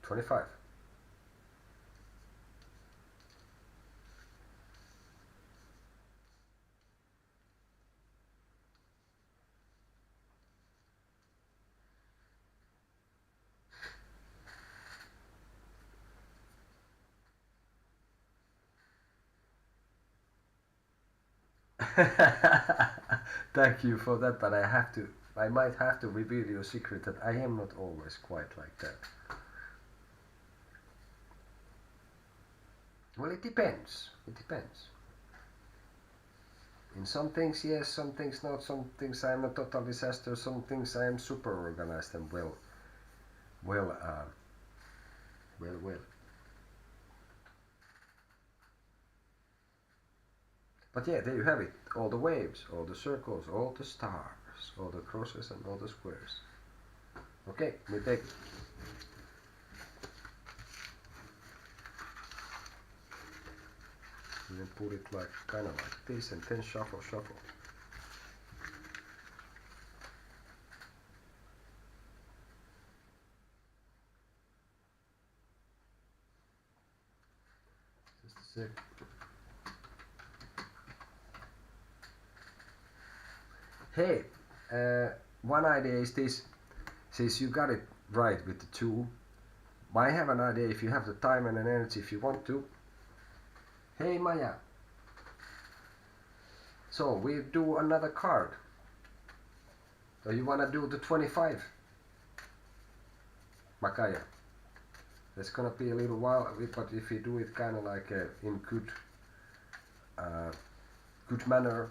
S1: 25. Thank you for that, but I might have to reveal your secret that I am not always quite like that. Well, it depends. It depends. In some things, yes, some things not. Some things I am a total disaster. Some things I am super organized and well. But yeah, there you have it. All the waves, all the circles, all the stars, all the crosses and all the squares. Okay, we take. And then put it like kind of like this, and then shuffle. Just a sec. Hey, one idea is this. Since you got it right with the 2, I have an idea. If you have the time and energy, if you want to. Hey Maya. So we do another card. So you wanna do the 25? Makaya. It's gonna be a little while, but if you do it kind of like in good manner.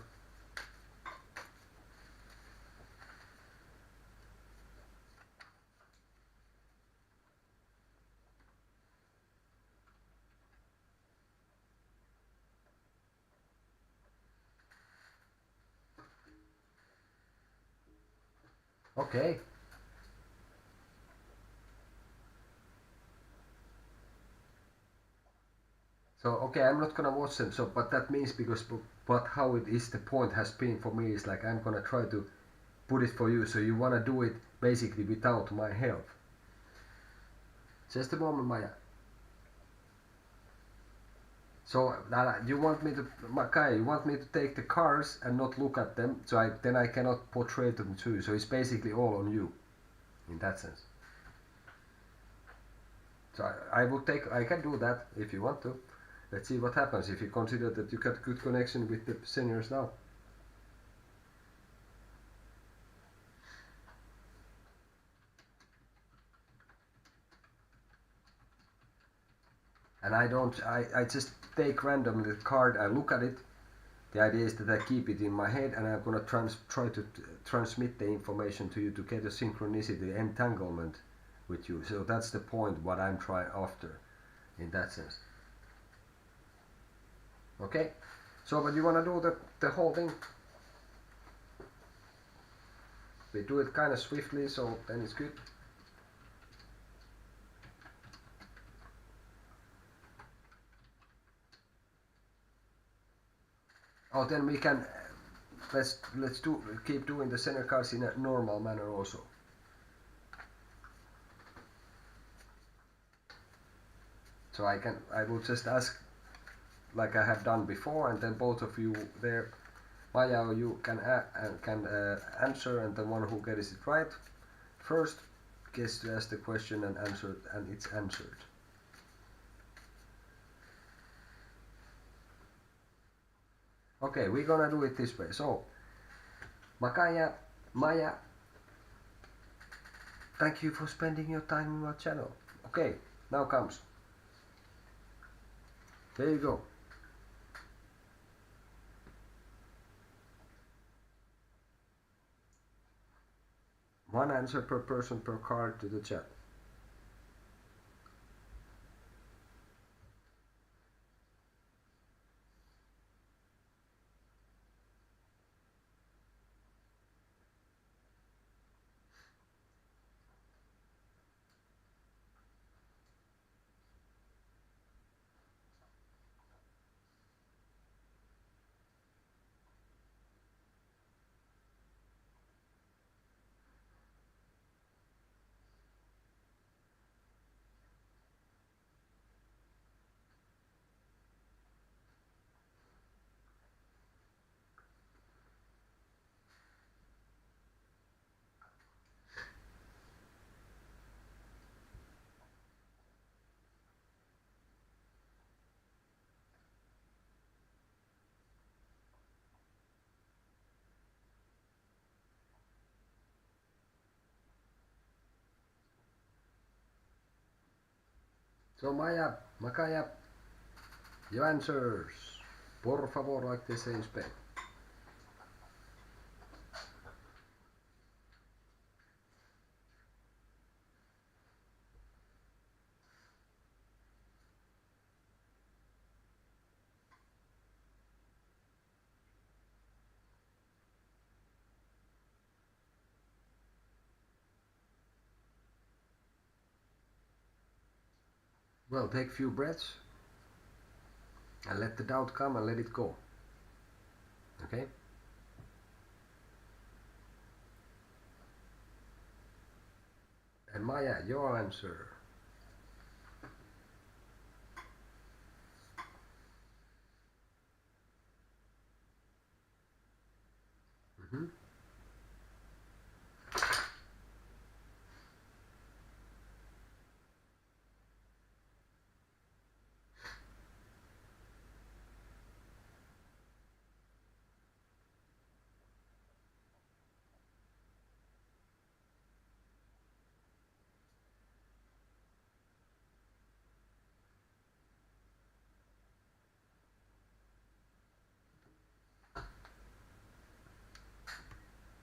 S1: Okay. So okay, I'm not gonna watch them. So, but that means because, but how it is, the point has been for me is like I'm gonna try to put it for you. So you wanna do it basically without my help. Just a moment, Maya. So you want me to, Makaya, you want me to take the cards and not look at them, so then I cannot portray them to you. So it's basically all on you, in that sense. So I can do that if you want to. Let's see what happens if you consider that you got good connection with the seniors now. And I just take randomly the card, I look at it. The idea is that I keep it in my head and I'm gonna try to transmit the information to you to get a synchronicity, entanglement with you. So that's the point what I'm trying after, in that sense. Okay, so but you wanna do the whole thing? We do it kind of swiftly, so then it's good. Oh, then we can let's keep doing the center cards in a normal manner also. So I will just ask like I have done before, and then both of you there, Maya or you can answer, and the one who gets it right first gets to ask the question and answer, and it's answered. Okay, we're gonna do it this way. So, Makaya, Maya, thank you for spending your time on my channel. Okay, now comes. There you go. One answer per person per card to the chat. So Maya, Makaya, your answers. Por favor, like they say in Spain. Well, take few breaths and let the doubt come and let it go. Okay? And Maya, your answer. Mm-hmm.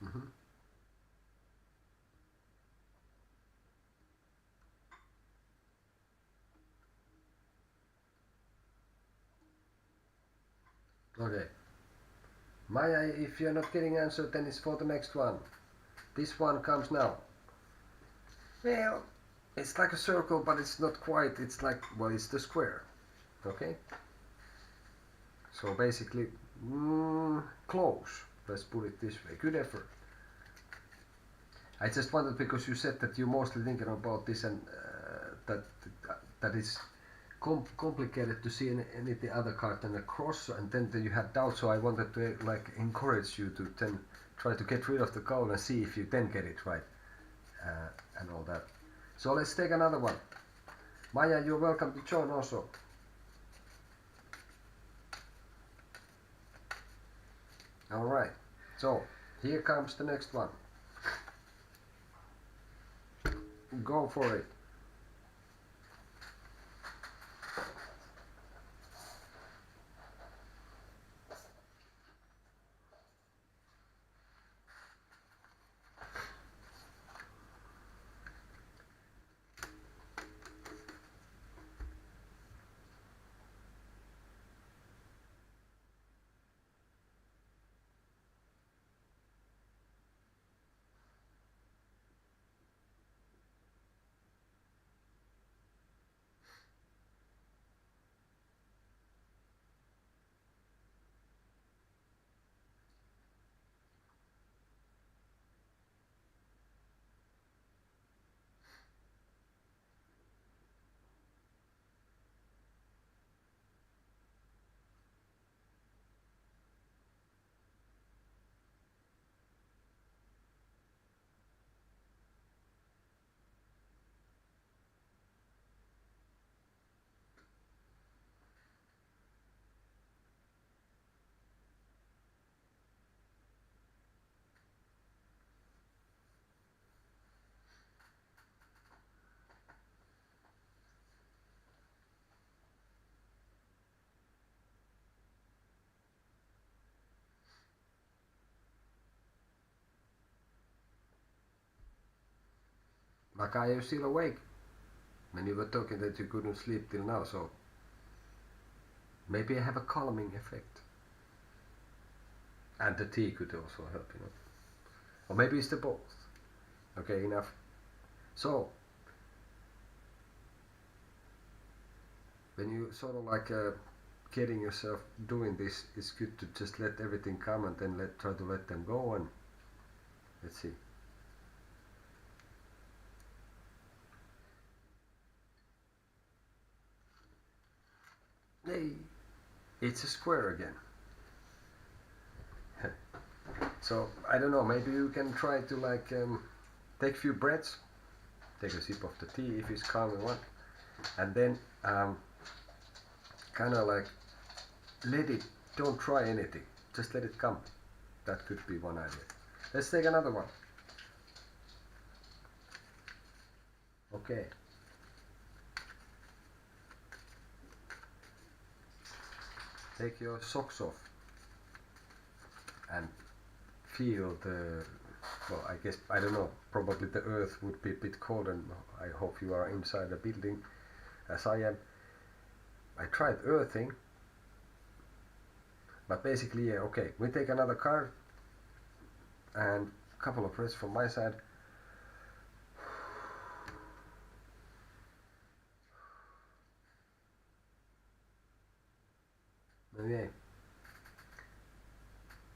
S1: Mm-hmm. Okay. Maya, if you're not getting answer, then it's for the next one. This one comes now. Well, it's like a circle, but it's not quite. It's like, well, it's the square. Okay? So basically, close. Let's put it this way. Good effort. I just wondered because you said that you're mostly thinking about this and that is complicated to see any other card than a cross, and then you had doubt. So I wanted to like encourage you to then try to get rid of the cowl and see if you then get it right and all that. So let's take another one. Maya, you're welcome to join also. All right. So here comes the next one. Go for it. Like, are you still awake? When you were talking that you couldn't sleep till now, so maybe I have a calming effect. And the tea could also help, you know. Or maybe it's the both. Okay, enough. So, when you sort of like getting yourself doing this, it's good to just let everything come and then try to let them go, and let's see. Hey, it's a square again. So I don't know, maybe you can try to like take a few breaths, take a sip of the tea if it's calm you want, and then kind of like let it, don't try anything, just let it come. That could be one idea. Let's take another one. Okay. Take your socks off and feel the, well, I guess, I don't know, probably the earth would be a bit cold, and I hope you are inside a building as I am. I tried earthing, but basically, yeah, okay, we take another card and a couple of breaths from my side. Okay.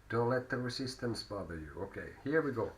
S1: Don't let the resistance bother you. Okay, here we go.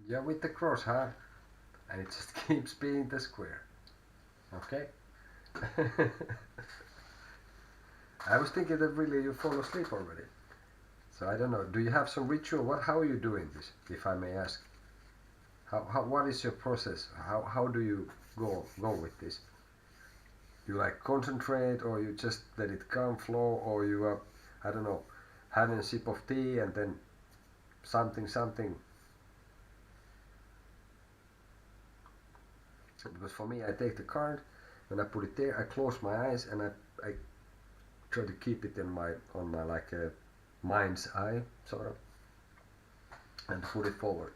S1: Yeah, with the cross, huh? And it just keeps being the square. Okay. I was thinking that really you fall asleep already. So I don't know. Do you have some ritual? How are you doing this, if I may ask? What is your process? How do you go with this? You like concentrate, or you just let it come flow, or you are, I don't know, having a sip of tea and then something. Because for me, I take the card, when I put it there, I close my eyes and I try to keep it in my on my like mind's eye sort of, and put it forward.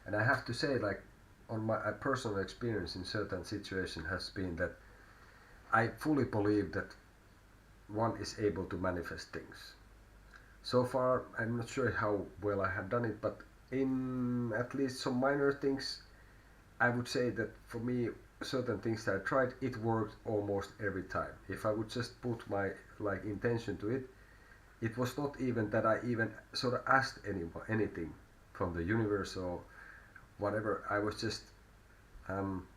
S1: And I have to say, like, on my personal experience in certain situations has been that I fully believe that one is able to manifest things. So far, I'm not sure how well I have done it, but in at least some minor things, I would say that for me, certain things that I tried, it worked almost every time. If I would just put my like intention to it, it was not even that I even sort of asked anything from the universe or whatever. I was just um,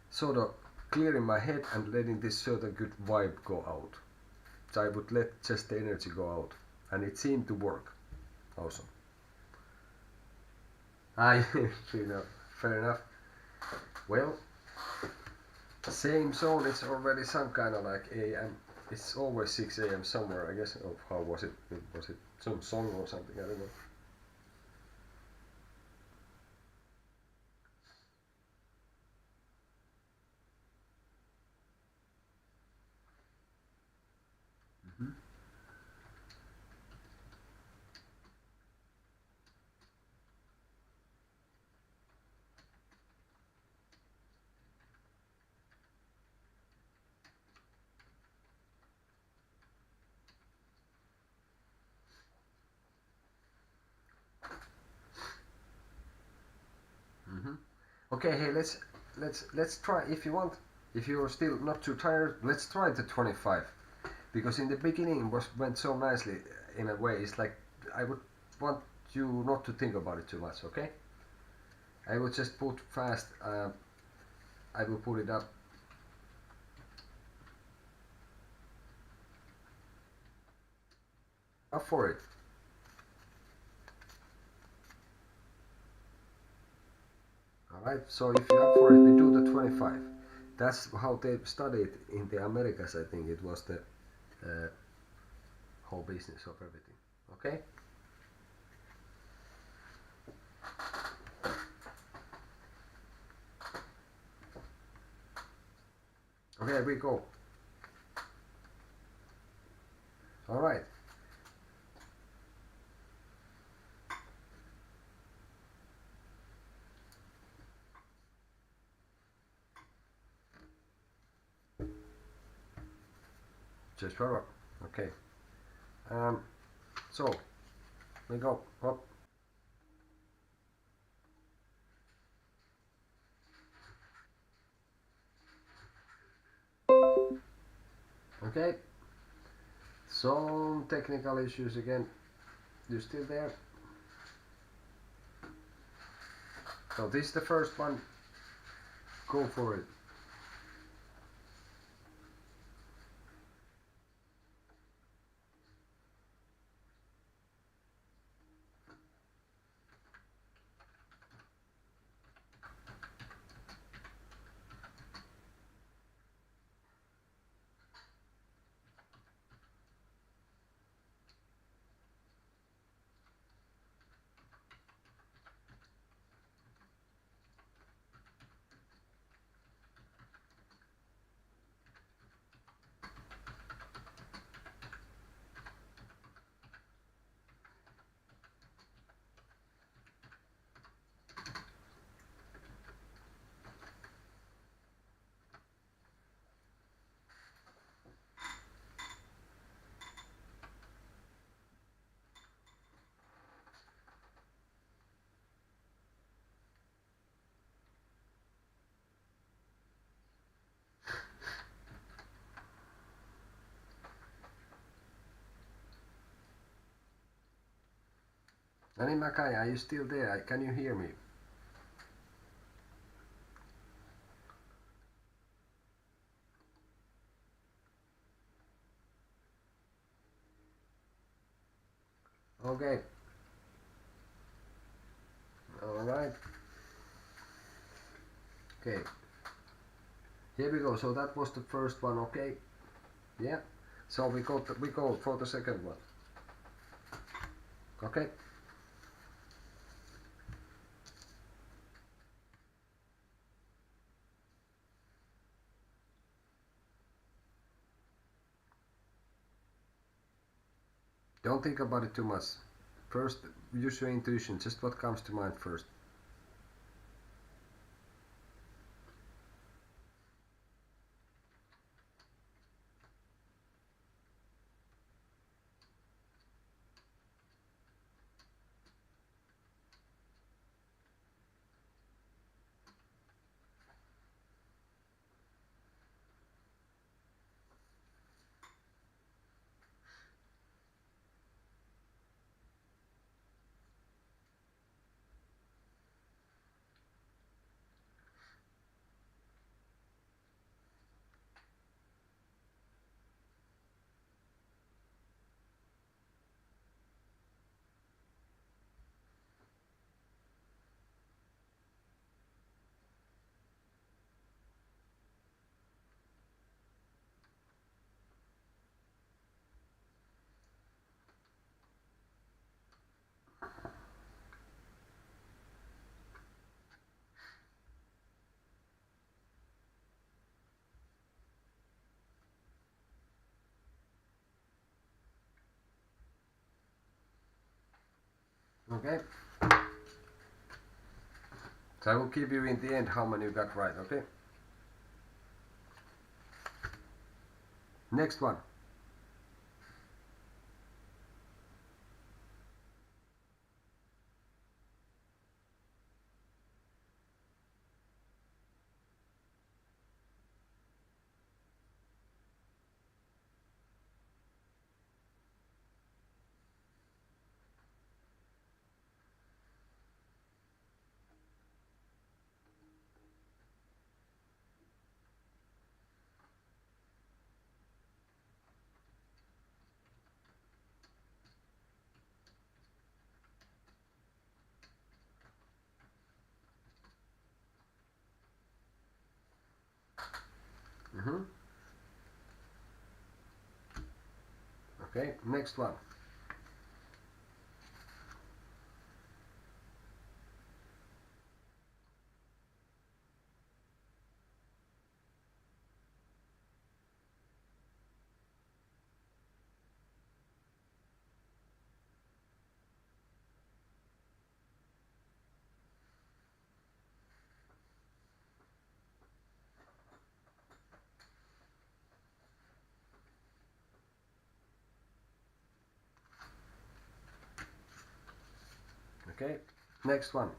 S1: sort of clearing my head and letting this certain good vibe go out. So I would let just the energy go out, and it seemed to work. Awesome. I you know, fair enough. Well, same zone. It's already some kind of like AM. It's always 6 a.m. somewhere. I guess. Oh, how was it? Was it some song or something? I don't know. Mm-hmm. Mm-hmm. Okay. Hey, let's try. If you want, if you're still not too tired, let's try the 25. Because in the beginning it went so nicely. In a way, it's like I would want you not to think about it too much. Okay. I will just put fast. I will put it up for it. Alright, so if you're up for it, we do the 25. That's how they studied in the Americas, I think it was the uh, whole business of everything. Okay? Okay, we go. Alright, just forward. Okay. Um, so, we go. Up. Okay. Some technical issues again. You still there? So this is the first one. Go for it. Nani Makai, are you still there? Can you hear me? Okay. Alright. Okay. Here we go. So that was the first one, okay? Yeah. So we go for the second one. Okay. Don't think about it too much. First, use your intuition. Just what comes to mind first. Okay. So I will give you in the end how many you got right, okay? Next one. Mm-hmm. Okay, next one. Okay, next one.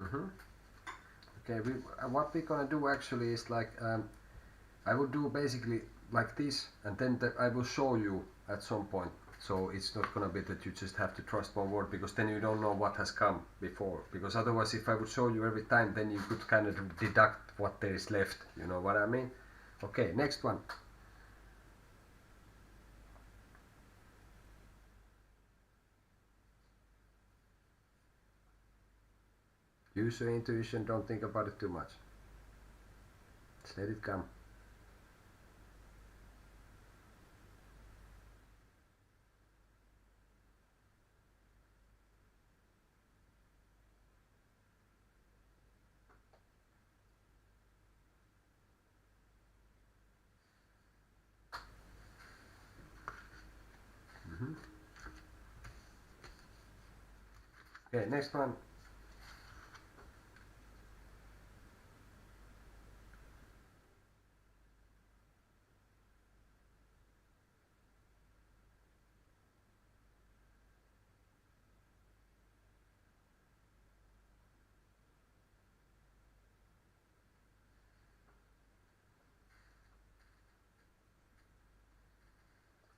S1: Mm-hmm. Okay, what we're gonna do actually is like I will do basically like this, and then I will show you at some point. So it's not gonna be that you just have to trust one word, because then you don't know what has come before. Because otherwise, if I would show you every time, then you could kind of deduct what there is left. You know what I mean? Okay, next one. Use your intuition. Don't think about it too much. Just let it come. Mm-hmm. Okay, next one.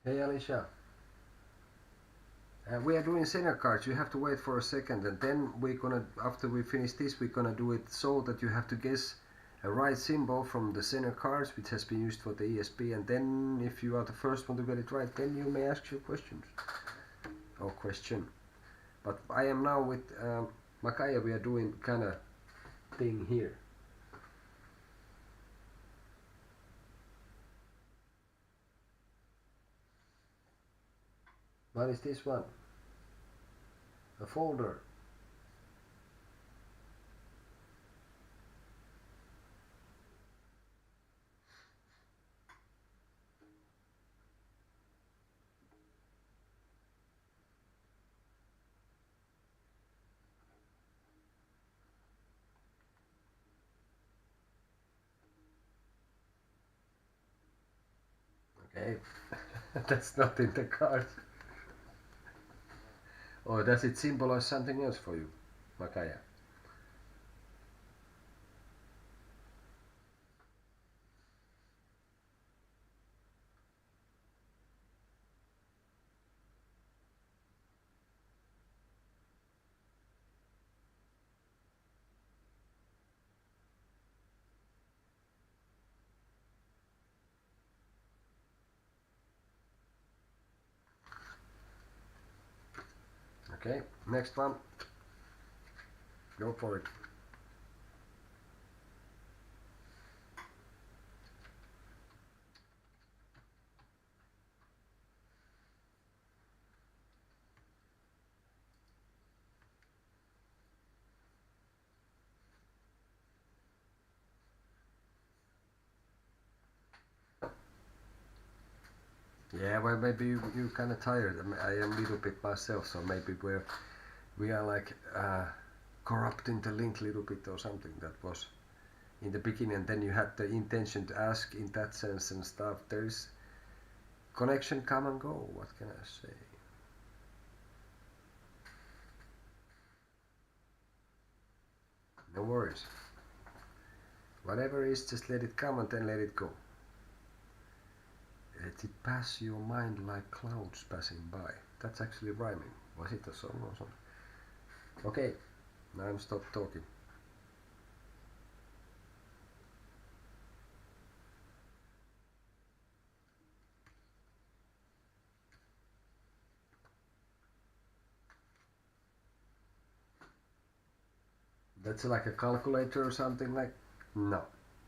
S1: Hey Alicia. We are doing center cards. You have to wait for a second, and then we're gonna, after we finish this, we're gonna do it so that you have to guess a right symbol from the center cards, which has been used for the ESP, and then if you are the first one to get it right, then you may ask your questions or question. But I am now with Makaya. We are doing kind of thing here. What is this one? A folder. Okay, that's not in the card. Or does it symbolize something else for you, Makaya? Okay, next one. Go for it. Yeah, well, maybe you kind of tired. I am a little bit myself, so maybe we are like corrupting the link a little bit or something. That was in the beginning, and then you had the intention to ask in that sense and stuff. There is connection come and go. What can I say? No worries. Whatever is, just let it come and then let it go. Let it pass your mind like clouds passing by. That's actually rhyming. Was it a song or something? Okay, now I'm stop talking. That's like a calculator or something like? No,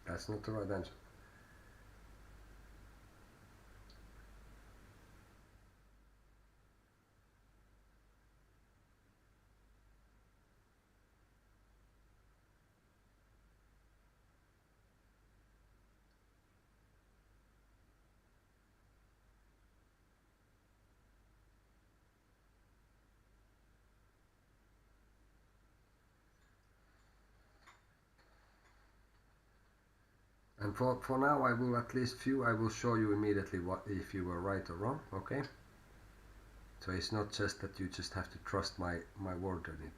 S1: that's not the right answer. And for now I will at least I will show you immediately what if you were right or wrong, okay? So it's not just that you just have to trust my word on it.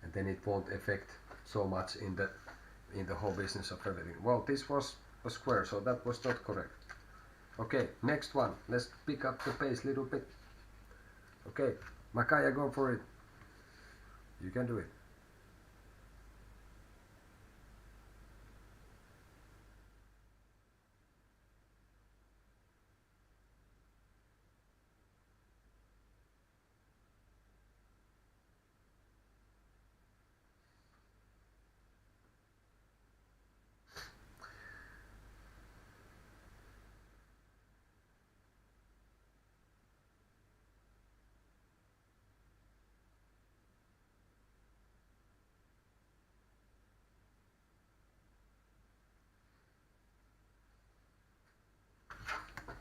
S1: And then it won't affect so much in the whole business of everything. Well, this was a square, so that was not correct. Okay, next one. Let's pick up the pace a little bit. Okay, Makaya, go for it. You can do it.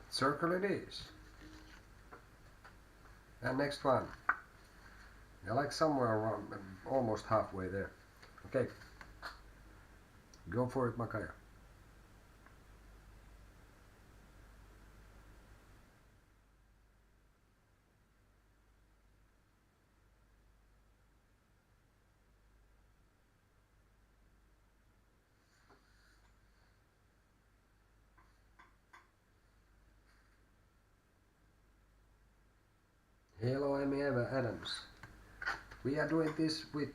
S1: Circle it is. And next one. You're like somewhere around, almost halfway there. Okay. Go for it, Makaya. Hello, Amy Eva Adams. We are doing this with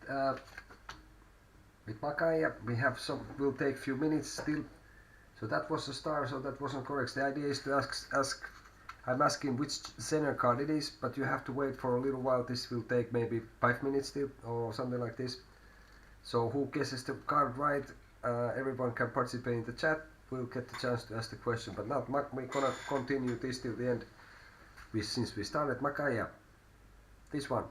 S1: Makaya. We have some. Will take few minutes still. So that was a star. So that wasn't correct. The idea is to ask. I'm asking which center card it is, but you have to wait for a little while. This will take maybe 5 minutes still, or something like this. So who guesses the card right? Everyone can participate in the chat. We'll get the chance to ask the question. But now we're gonna continue this till the end. Since we started Makaya, this one.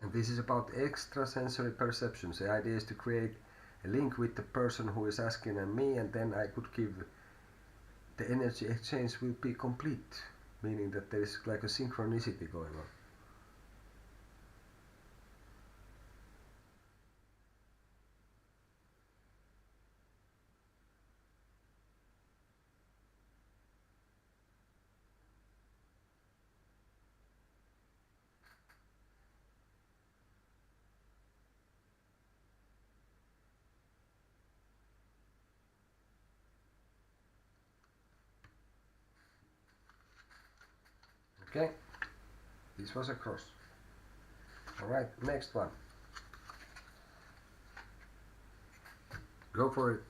S1: And this is about extrasensory perceptions. The idea is to create a link with the person who is asking and me, and then I could give the energy exchange will be complete, meaning that there is like a synchronicity going on. Okay, This was a cross. Alright, next one. Go for it.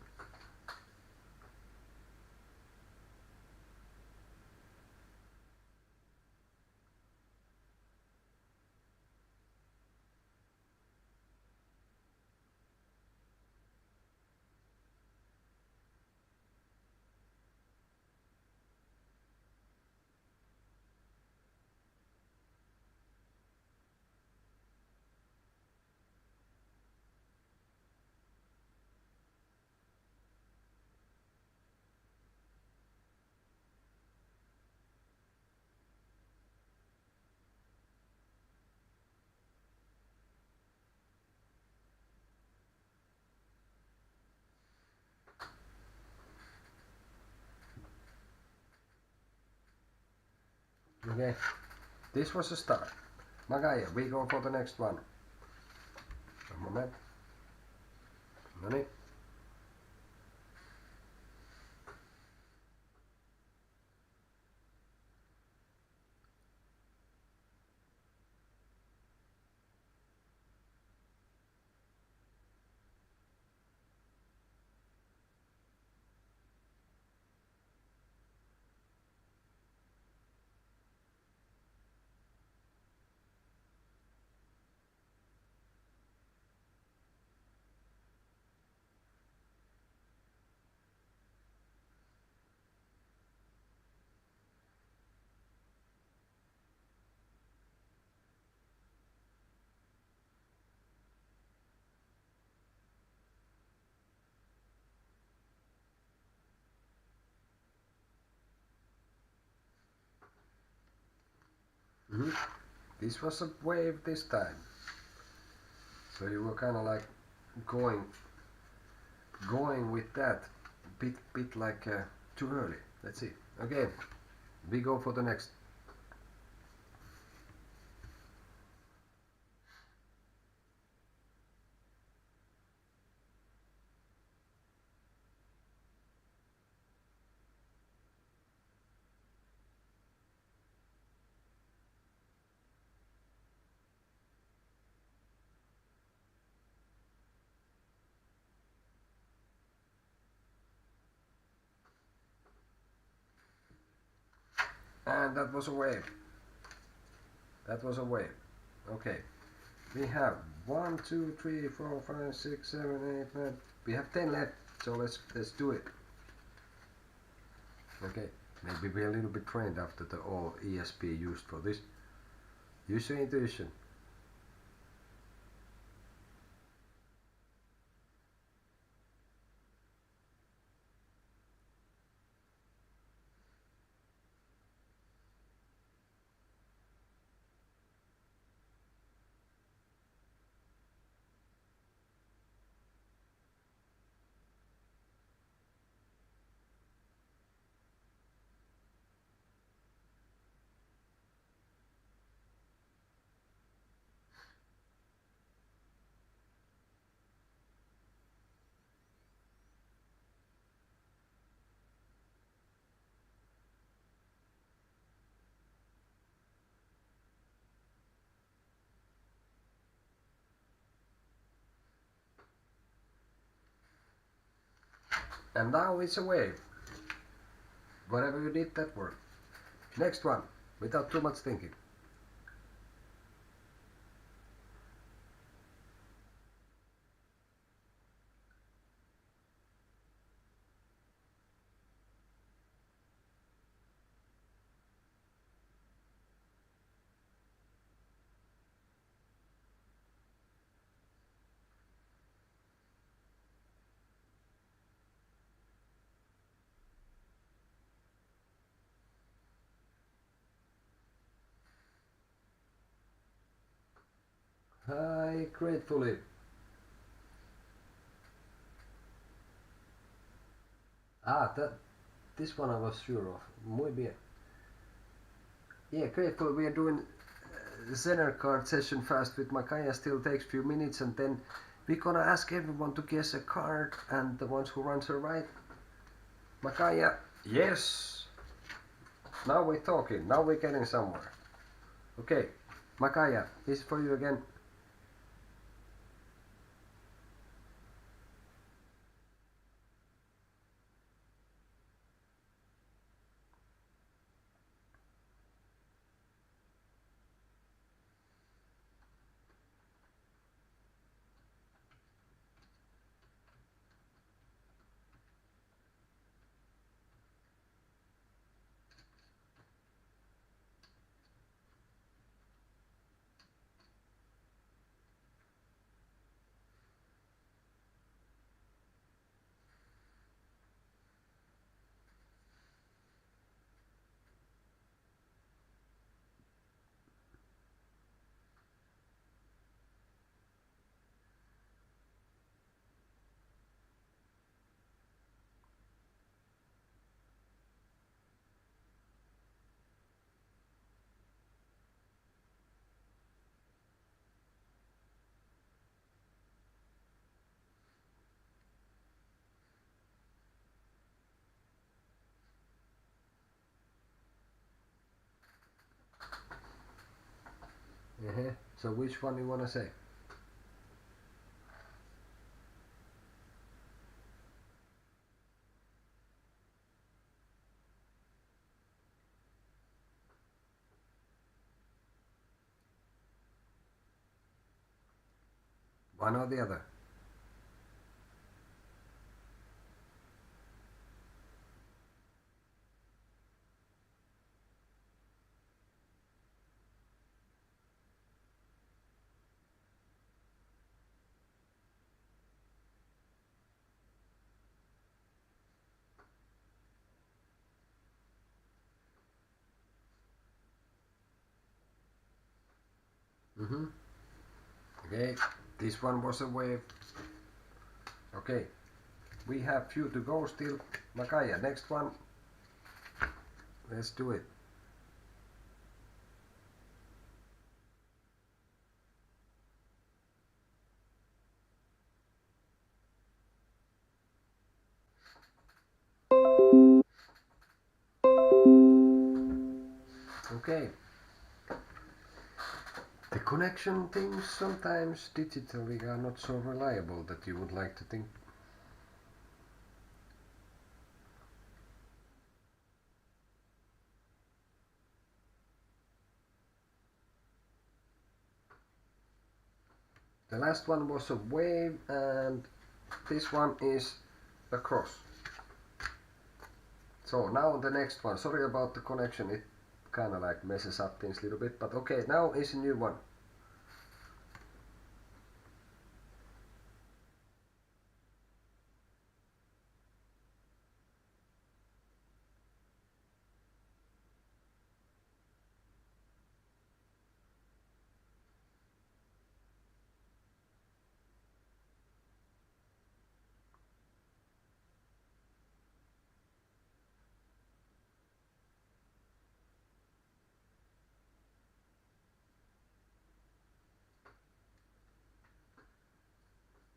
S1: Okay, this was a start. Magaya, we go for the next one. A moment. Money. This was a wave this time. So you were kind of like going with that bit like too early. Let's see. Okay, we go for the next. And that was a wave. That was a wave. Okay. We have 1, 2, 3, 4, 5, 6, 7, 8, 9. We have 10 left. So let's do it. Okay. Maybe we're a little bit trained after the all ESP used for this. Use your intuition. And now it's a wave. Whatever you did, that worked. Next one, without too much thinking. Hi, gratefully. This one I was sure of. Muy bien. Yeah, grateful. We are doing Zener card session fast with Makaya. Still takes few minutes, and then we're gonna ask everyone to guess a card, and the ones who answer right. Makaya, yes. Now we're talking. Now we're getting somewhere. Okay. Makaya, this is for you again. So which one you wanna say? One or the other? Okay, this one was a wave. Okay, we have few to go still. Makaya, next one. Let's do it. Okay. The connection things sometimes digitally are not so reliable that you would like to think. The last one was a wave and this one is a cross. So now the next one, sorry about the connection, it kinda like messes up things a little bit, but okay, now is a new one.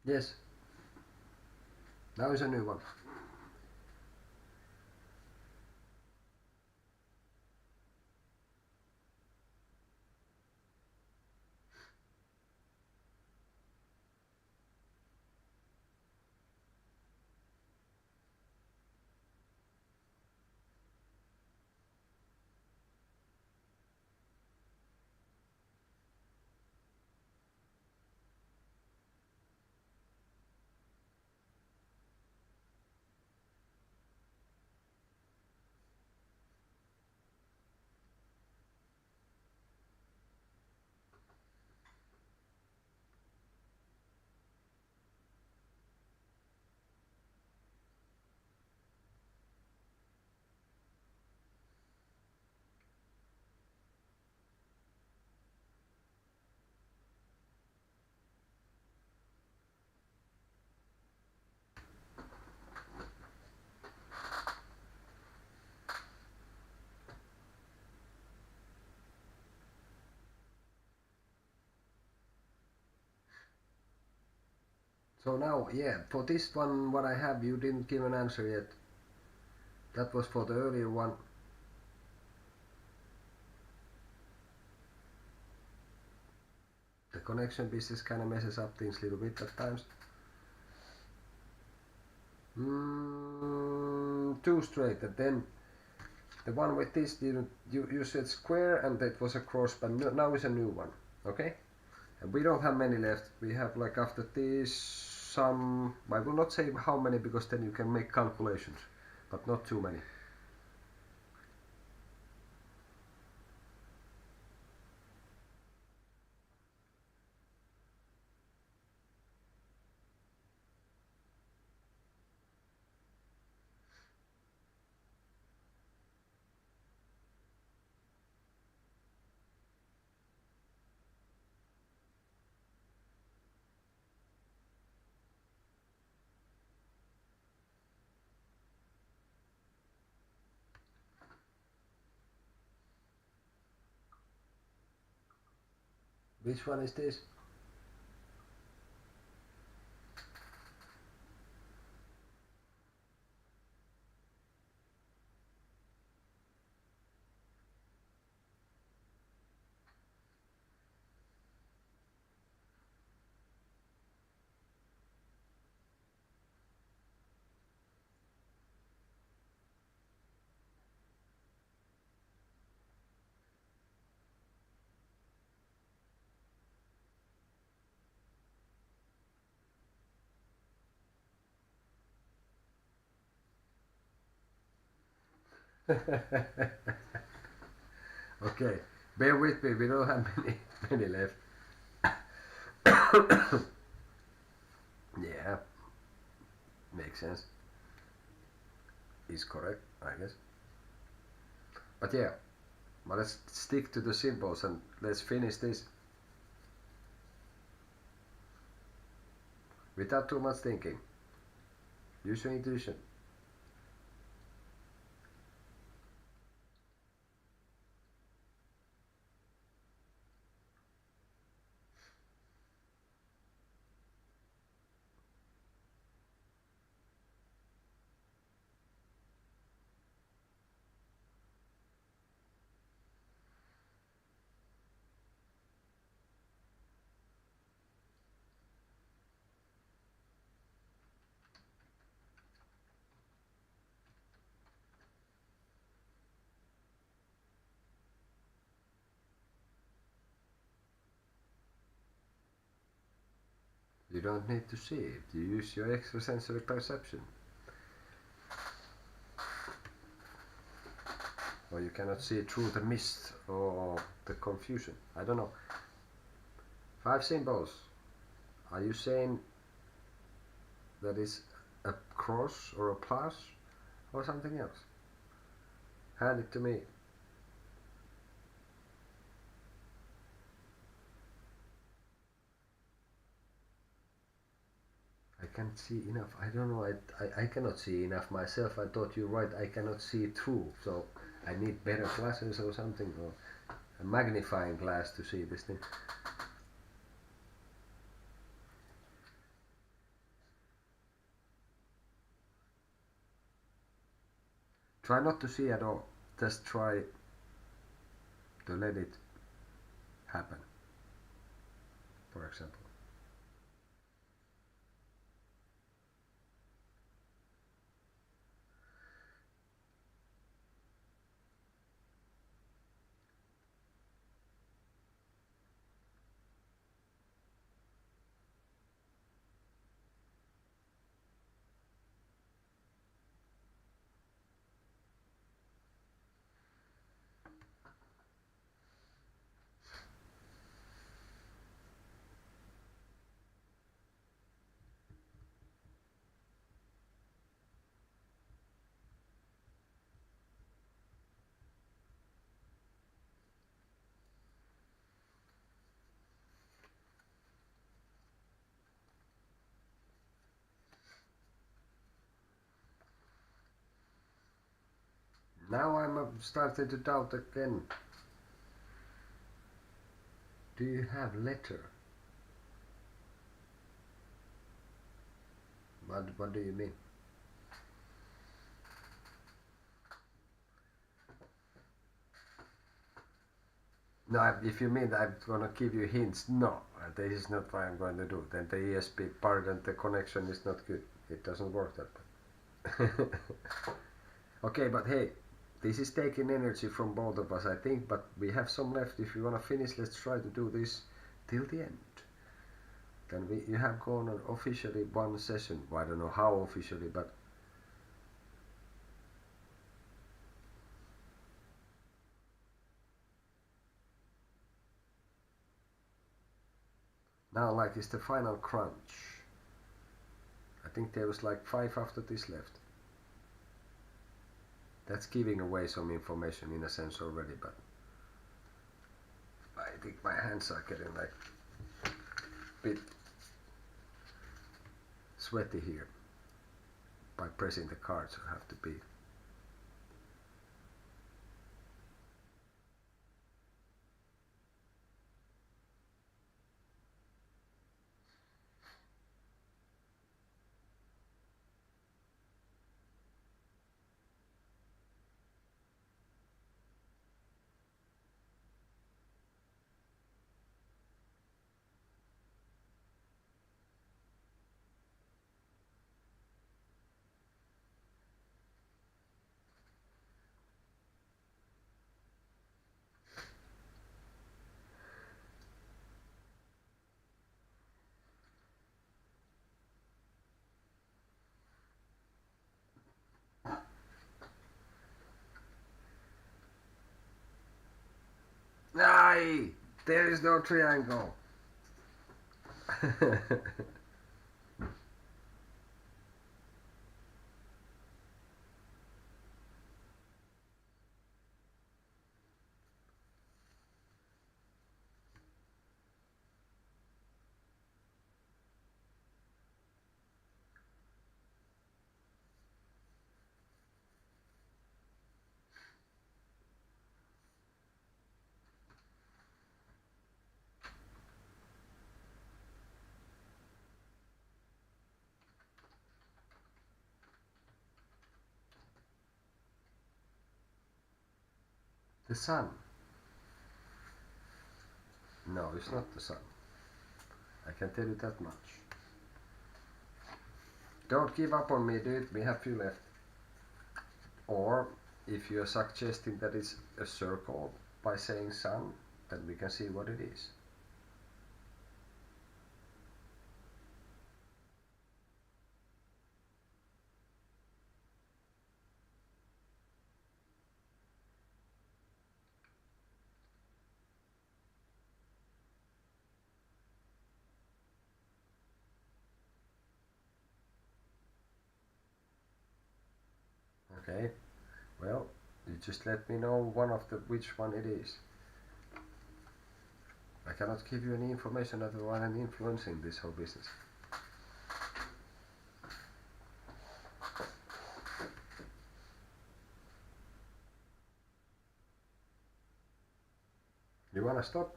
S1: Yes, now is a new one. So now, yeah, for this one what I have, you didn't give an answer yet. That was for the earlier one. connection business kind of messes up things a little bit at times. Two straight, and then the one with this, you said square and it was a cross, but now is a new one. Okay, and we don't have many left. We have, like, after this some, I will not say how many because then you can make calculations, but not too many. Which one is this? Okay, bear with me, we don't have many left. Yeah, makes sense. Is correct, I guess. But yeah, but let's stick to the symbols and let's finish this without too much thinking. Use your intuition. You don't need to see it, you use your extrasensory perception. Or you cannot see through the mist or the confusion. I don't know. 5 symbols. Are you saying that is a cross or a plus or something else? Hand it to me. I can't see enough. I don't know. I cannot see enough myself. I thought you're right. I cannot see through. So I need better glasses or something, or a magnifying glass to see this thing. Try not to see at all. Just try to let it happen, for example. Now I'm starting to doubt again. Do you have letter? What do you mean? No, if you mean I'm gonna give you hints, no. this is not what I'm going to do. Then the ESP part and the connection is not good. It doesn't work that way. Okay, but hey, this is taking energy from both of us, I think, but we have some left. If you want to finish, let's try to do this till the end. Then you have gone on officially one session. Well, I don't know how officially, but now like it's the final crunch. I think there was like 5 after this left. That's giving away some information in a sense already, but I think my hands are getting like a bit sweaty here by pressing the cards. I have to be. Aye, there is no triangle. The sun. No, it's not the sun. I can tell you that much. Don't give up on me, dude. We have few left. Or if you're suggesting that it's a circle by saying sun, then we can see what it is. Okay, well, you just let me know which one it is. I cannot give you any information otherwise I'm influencing this whole business. You wanna stop?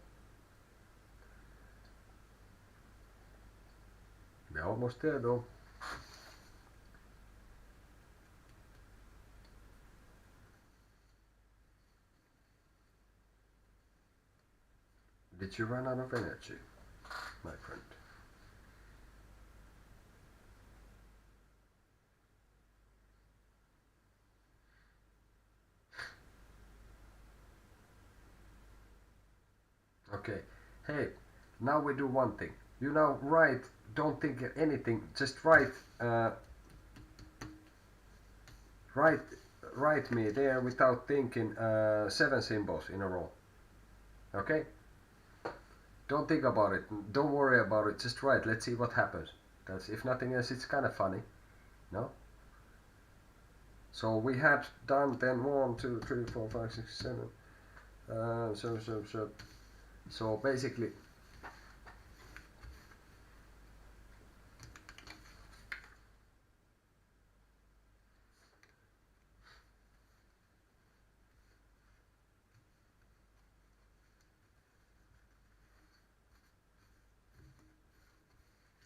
S1: We're almost there though. Did you run out of energy, my friend? Okay, hey, now we do one thing. You now write, don't think anything, just write, write me there without thinking 7 symbols in a row. Okay? Don't think about it, don't worry about it, just write, let's see what happens. That's, if nothing else, it's kind of funny, no? So we had done then 1, 2, 3, 4, 5, 6, 7. So basically,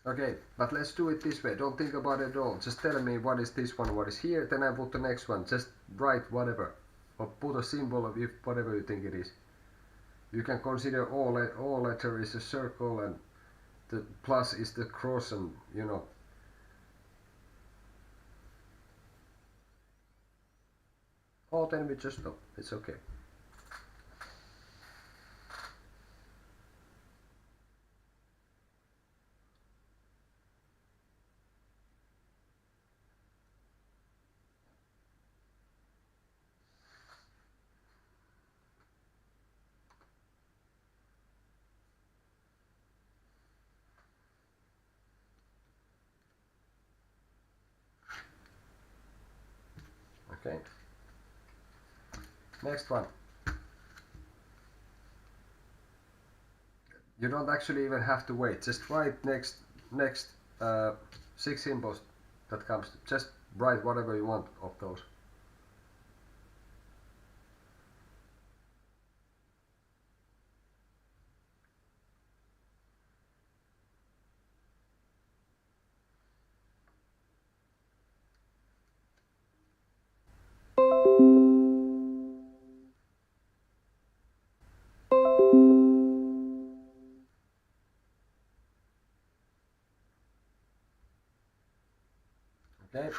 S1: okay, but let's do it this way. Don't think about it at all. Just tell me what is this one, what is here, then I put the next one. Just write whatever, or put a symbol of whatever you think it is. You can consider all letter is a circle, and the plus is the cross, and you know. Oh, then we just stop. It's okay. Okay. Next one. You don't actually even have to wait. Just write next 6 symbols that comes. Just write whatever you want of those. Okay.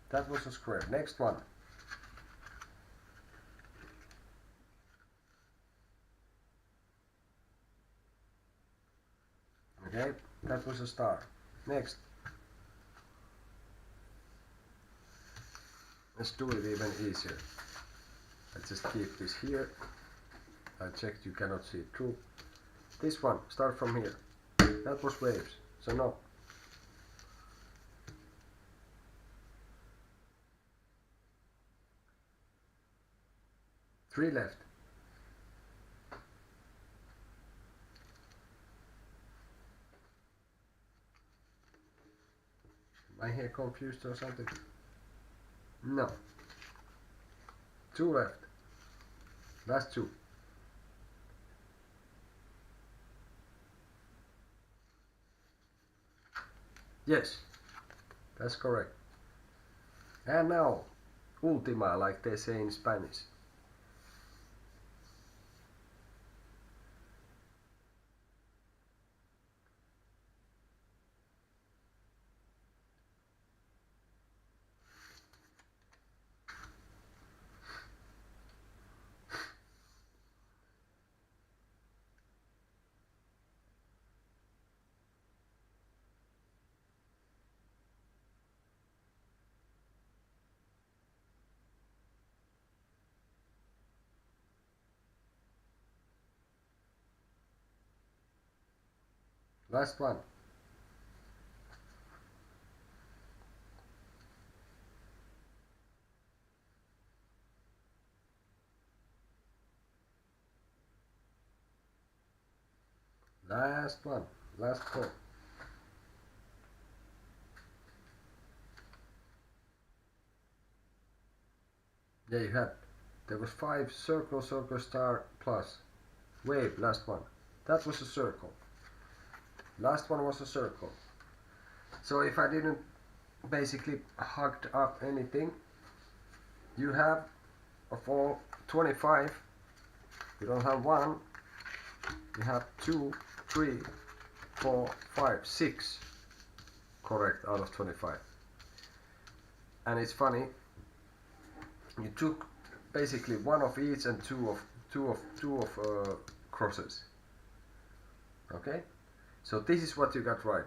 S1: That was a square. Next one. Okay. That was a star. Next. Let's do it even easier. Let's just keep this here. I checked, you cannot see it through. This one, start from here. That was waves, so no. Three left. Am I here confused or something? No. Two left. Last two. Yes, that's correct. And now, última, like they say in Spanish. Last one. Last one. Last four. Yeah, you had. There was 5 circle, circle, star, plus. Wave, last one. That was a circle. Last one was a circle. So if I didn't basically hugged up anything, you have of all 25, you don't have 1, you have 2, 3, 4, 5, 6 correct out of 25. And it's funny, you took basically 1 of each and 2 of crosses. Okay, so this is what you got right.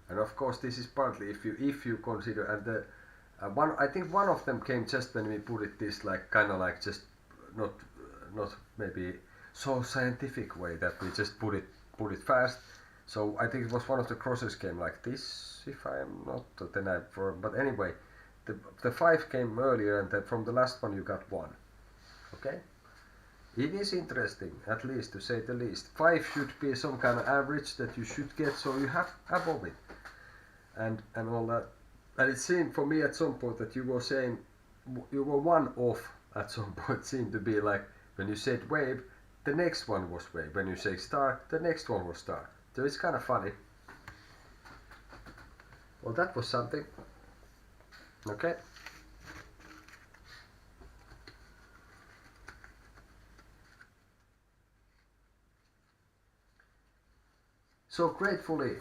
S1: And of course this is partly if you consider, and the one, I think one of them came just when we put it this like kind of like just not maybe so scientific way that we just put it fast. So I think it was one of the crosses came like this, if I am not, then I for, but anyway, the 5 came earlier, and then from the last one you got 1. Okay, it is interesting, at least to say the least. 5 should be some kind of average that you should get, so you have above it, and all that. And it seemed for me at some point that you were saying you were 1 off at some point. Seemed to be like when you said wave, the next one was wave. When you say star, the next one was star. So it's kind of funny. Well, that was something. Okay. So gratefully,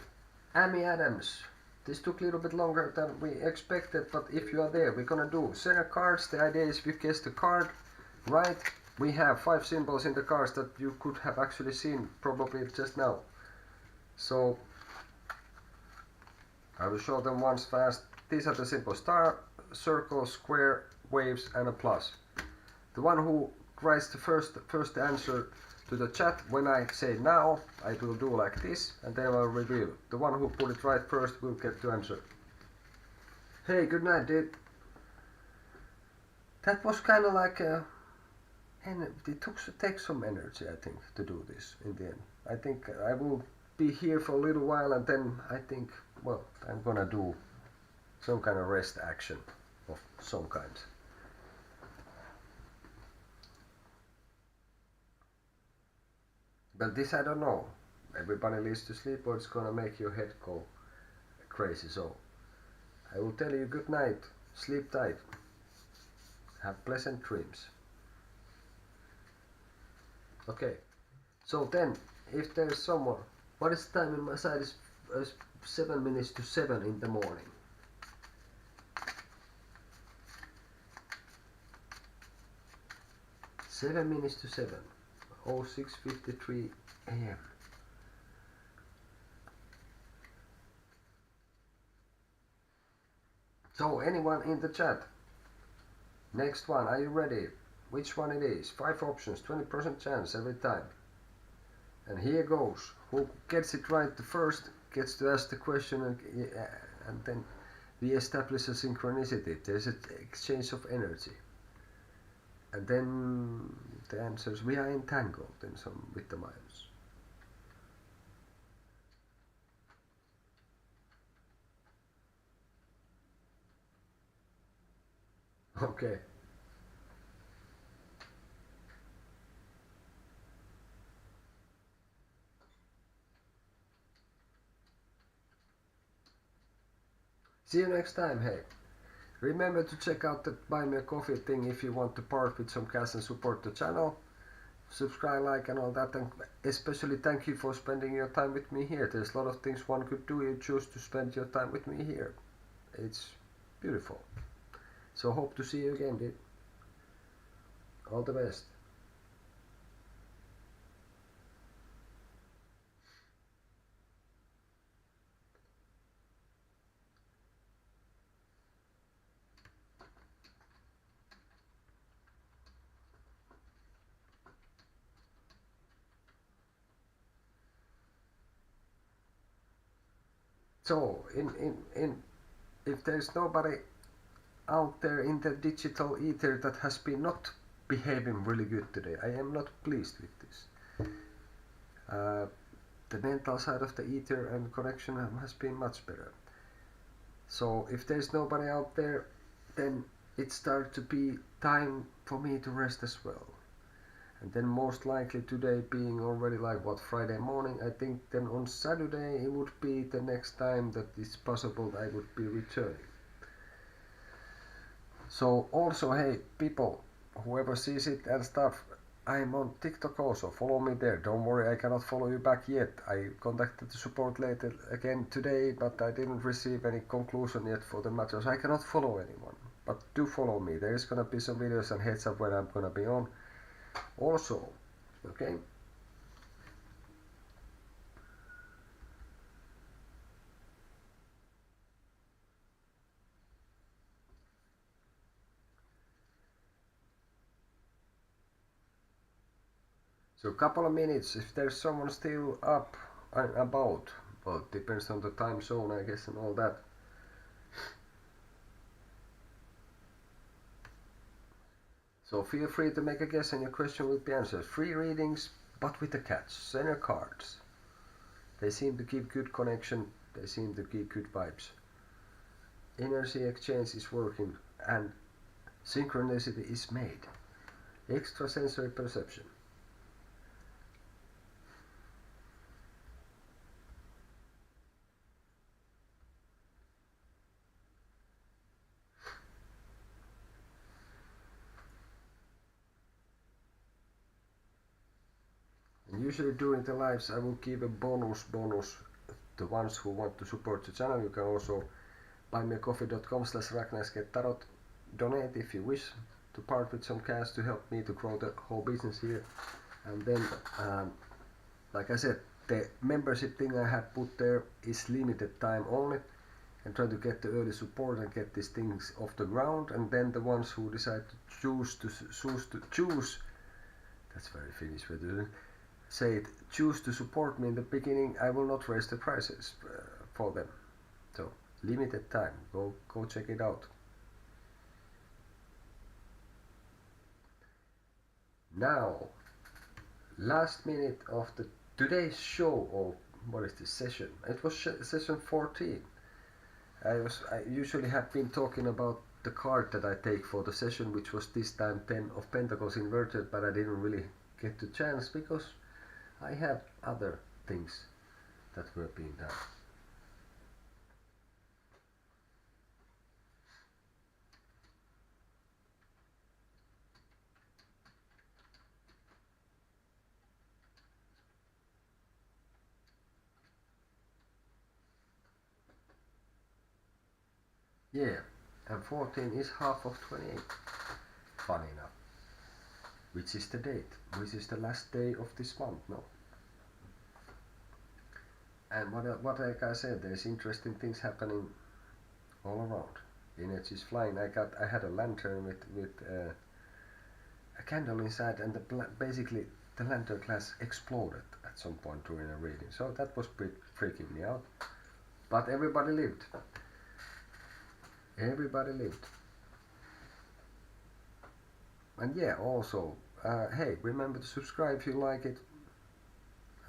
S1: Amy Adams. This took a little bit longer than we expected, but if you are there, we're gonna do center cards. The idea is if you guess the card right, we have 5 symbols in the cards that you could have actually seen probably just now. So I will show them once fast. These are the symbols: star, circle, square, waves, and a plus. The one who writes the first answer to the chat, when I say now, I will do like this, and then I'll reveal. The one who put it right first will get to answer. Hey, good night, dude. That was kind of like a... And it takes some energy, I think, to do this in the end. I think I will be here for a little while, and then I think, well, I'm gonna do some kind of rest action of some kind. But this I don't know. Everybody needs to sleep or it's gonna make your head go crazy. So I will tell you good night, sleep tight, have pleasant dreams. Okay, so then if there's someone, what is the time in my side is 7 minutes to 7 in the morning. Seven minutes to 7. 06:53 a.m. So anyone in the chat? Next one, are you ready? Which one it is? 5 options, 20% chance every time. And here goes. Who gets it right the first gets to ask the question, and then we establish a synchronicity. There's an exchange of energy. And then the answers, we are entangled in some with the minds. Okay. See you next time, hey. Remember to check out the Buy Me a Coffee thing if you want to part with some cash and support the channel. Subscribe, like and all that, and especially thank you for spending your time with me here. There's a lot of things one could do. You choose to spend your time with me here. It's beautiful. So hope to see you again, dude. All the best. So if there's nobody out there in the digital ether that has been not behaving really good today, I am not pleased with this. The mental side of the ether and connection has been much better. So if there's nobody out there, then it starts to be time for me to rest as well. And then most likely today being already like what, Friday morning, I think then on Saturday it would be the next time that it's possible that I would be returning. So also, hey people, whoever sees it and stuff, I'm on TikTok also, follow me there. Don't worry, I cannot follow you back yet. I contacted the support later again today, but I didn't receive any conclusion yet for the matter, so I cannot follow anyone. But do follow me, there is gonna be some videos and heads up when I'm gonna be on also, okay? So a couple of minutes, if there's someone still up and about, well, it depends on the time zone, I guess, and all that. So feel free to make a guess and your question will be answered. Free readings, but with a catch. Center cards. They seem to keep good connection, they seem to keep good vibes. Energy exchange is working and synchronicity is made. Extrasensory perception. And usually during the lives I will give a bonus the ones who want to support the channel, you can also buymeacoffee.com/RagnarSkettarot. Donate if you wish to part with some cash to help me to grow the whole business here. And then, like I said, the membership thing I have put there is limited time only, and try to get the early support and get these things off the ground. And then the ones who decide to choose, that's very Finnish way to say it, choose to support me in the beginning, I will not raise the prices for them. So limited time, go check it out. Now, last minute of the today's show, or what is this session? It was session 14. I usually have been talking about the card that I take for the session, which was this time 10 of Pentacles inverted, but I didn't really get the chance because I have other things that were being done. Yeah, and 14 is half of 28. Funny enough. Which is the date? Which is the last day of this month? No. And what like I said, there's interesting things happening all around. Energy is flying. I had a lantern with a candle inside, and basically the lantern glass exploded at some point during a reading. So that was freaking me out. But everybody lived. Everybody lived. And yeah, also, hey, remember to subscribe if you like it.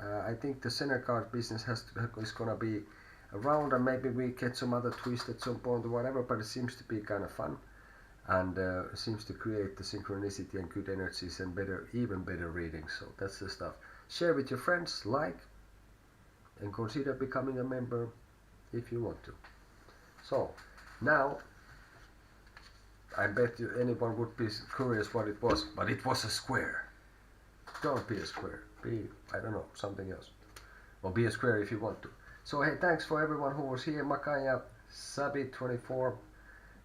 S1: I think the center card business is gonna be around, and maybe we get some other twist at some point or whatever, but it seems to be kind of fun, and seems to create the synchronicity and good energies and even better readings. So that's the stuff. Share with your friends, like, and consider becoming a member if you want to. So now, I bet you anyone would be curious what it was, but it was a square. Don't be a square. Be, I don't know, something else. Or be a square if you want to. So hey, thanks for everyone who was here. Makaya, Sabi24,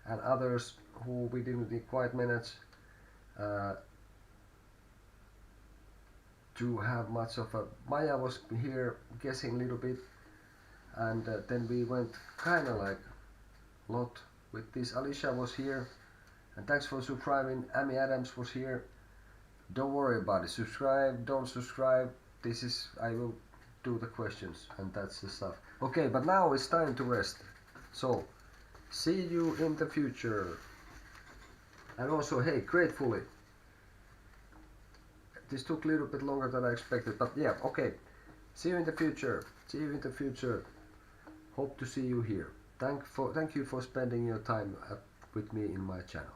S1: and others who we didn't quite manage to have much of a... Maya was here guessing a little bit, and then we went kind of like lot with this. Alicia was here, and thanks for subscribing. Amy Adams was here. Don't worry about it. Subscribe, don't subscribe. This is, I will do the questions, and that's the stuff. Okay, but now it's time to rest. So, see you in the future. And also, hey, gratefully, this took a little bit longer than I expected, but yeah, okay. See you in the future. See you in the future. Hope to see you here. Thank you for spending your time with me in my channel.